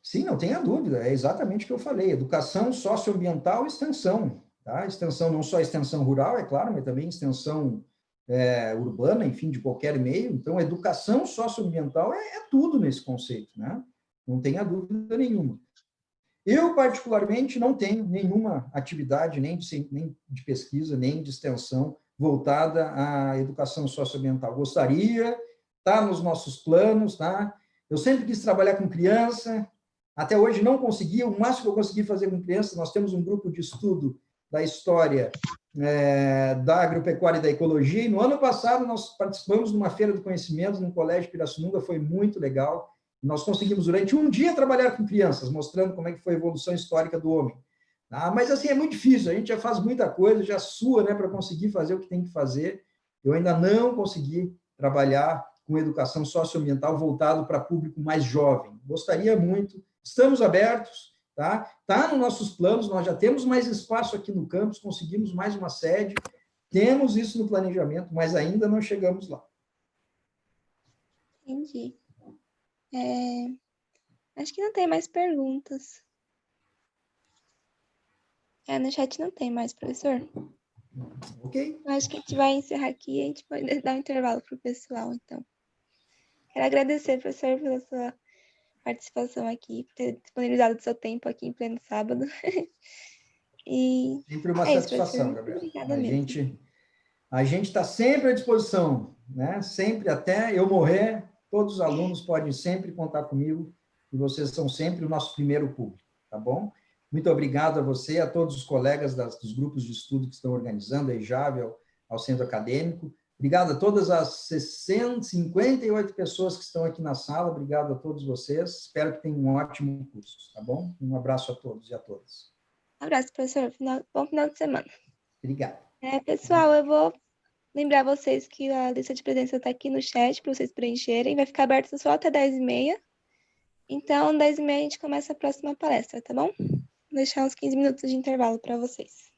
sim, não tenha dúvida, é exatamente o que eu falei, educação socioambiental e extensão, tá? Extensão, não só extensão rural, é claro, mas também extensão urbana, enfim, de qualquer meio. Então, educação socioambiental é tudo nesse conceito, né? Não tenha dúvida nenhuma. Eu, particularmente, não tenho nenhuma atividade, nem de pesquisa, nem de extensão, voltada à educação socioambiental. Gostaria, está nos nossos planos, tá? Eu sempre quis trabalhar com criança, até hoje não consegui, o máximo que eu consegui fazer com criança, nós temos um grupo de estudo da história da agropecuária e da ecologia, e no ano passado nós participamos de uma feira do conhecimento no Colégio Pirassununga, foi muito legal. Nós conseguimos, durante um dia, trabalhar com crianças, mostrando como é que foi a evolução histórica do homem. Mas, assim, é muito difícil, a gente já faz muita coisa, já sua, né, para conseguir fazer o que tem que fazer. Eu ainda não consegui trabalhar com educação socioambiental voltado para público mais jovem. Gostaria muito, estamos abertos, tá? Está nos nossos planos, nós já temos mais espaço aqui no campus, conseguimos mais uma sede, temos isso no planejamento, mas ainda não chegamos lá. Entendi. Acho que não tem mais perguntas. No chat não tem mais, professor. Ok? Acho que a gente vai encerrar aqui e a gente pode dar um intervalo para o pessoal, então. Quero agradecer, professor, pela sua participação aqui, por ter disponibilizado o seu tempo aqui em pleno sábado. E Sempre uma é isso, professor. satisfação, Muito Gabriela. obrigada mesmo. A gente está sempre à disposição, né? Sempre até eu morrer, todos os alunos podem sempre contar comigo e vocês são sempre o nosso primeiro público, tá bom? Muito obrigado a você, a todos os colegas dos grupos de estudo que estão organizando, a EJAV, ao Centro Acadêmico. Obrigado a todas as 58 pessoas que estão aqui na sala, obrigado a todos vocês. Espero que tenham um ótimo curso, tá bom? Um abraço a todos e a todas. Um abraço, professor. Bom final de semana. Obrigado. Pessoal, eu vou lembrar vocês que a lista de presença está aqui no chat para vocês preencherem. Vai ficar aberto só até 10h30. Então, 10h30 a gente começa a próxima palestra, tá bom? Vou deixar uns 15 minutos de intervalo para vocês.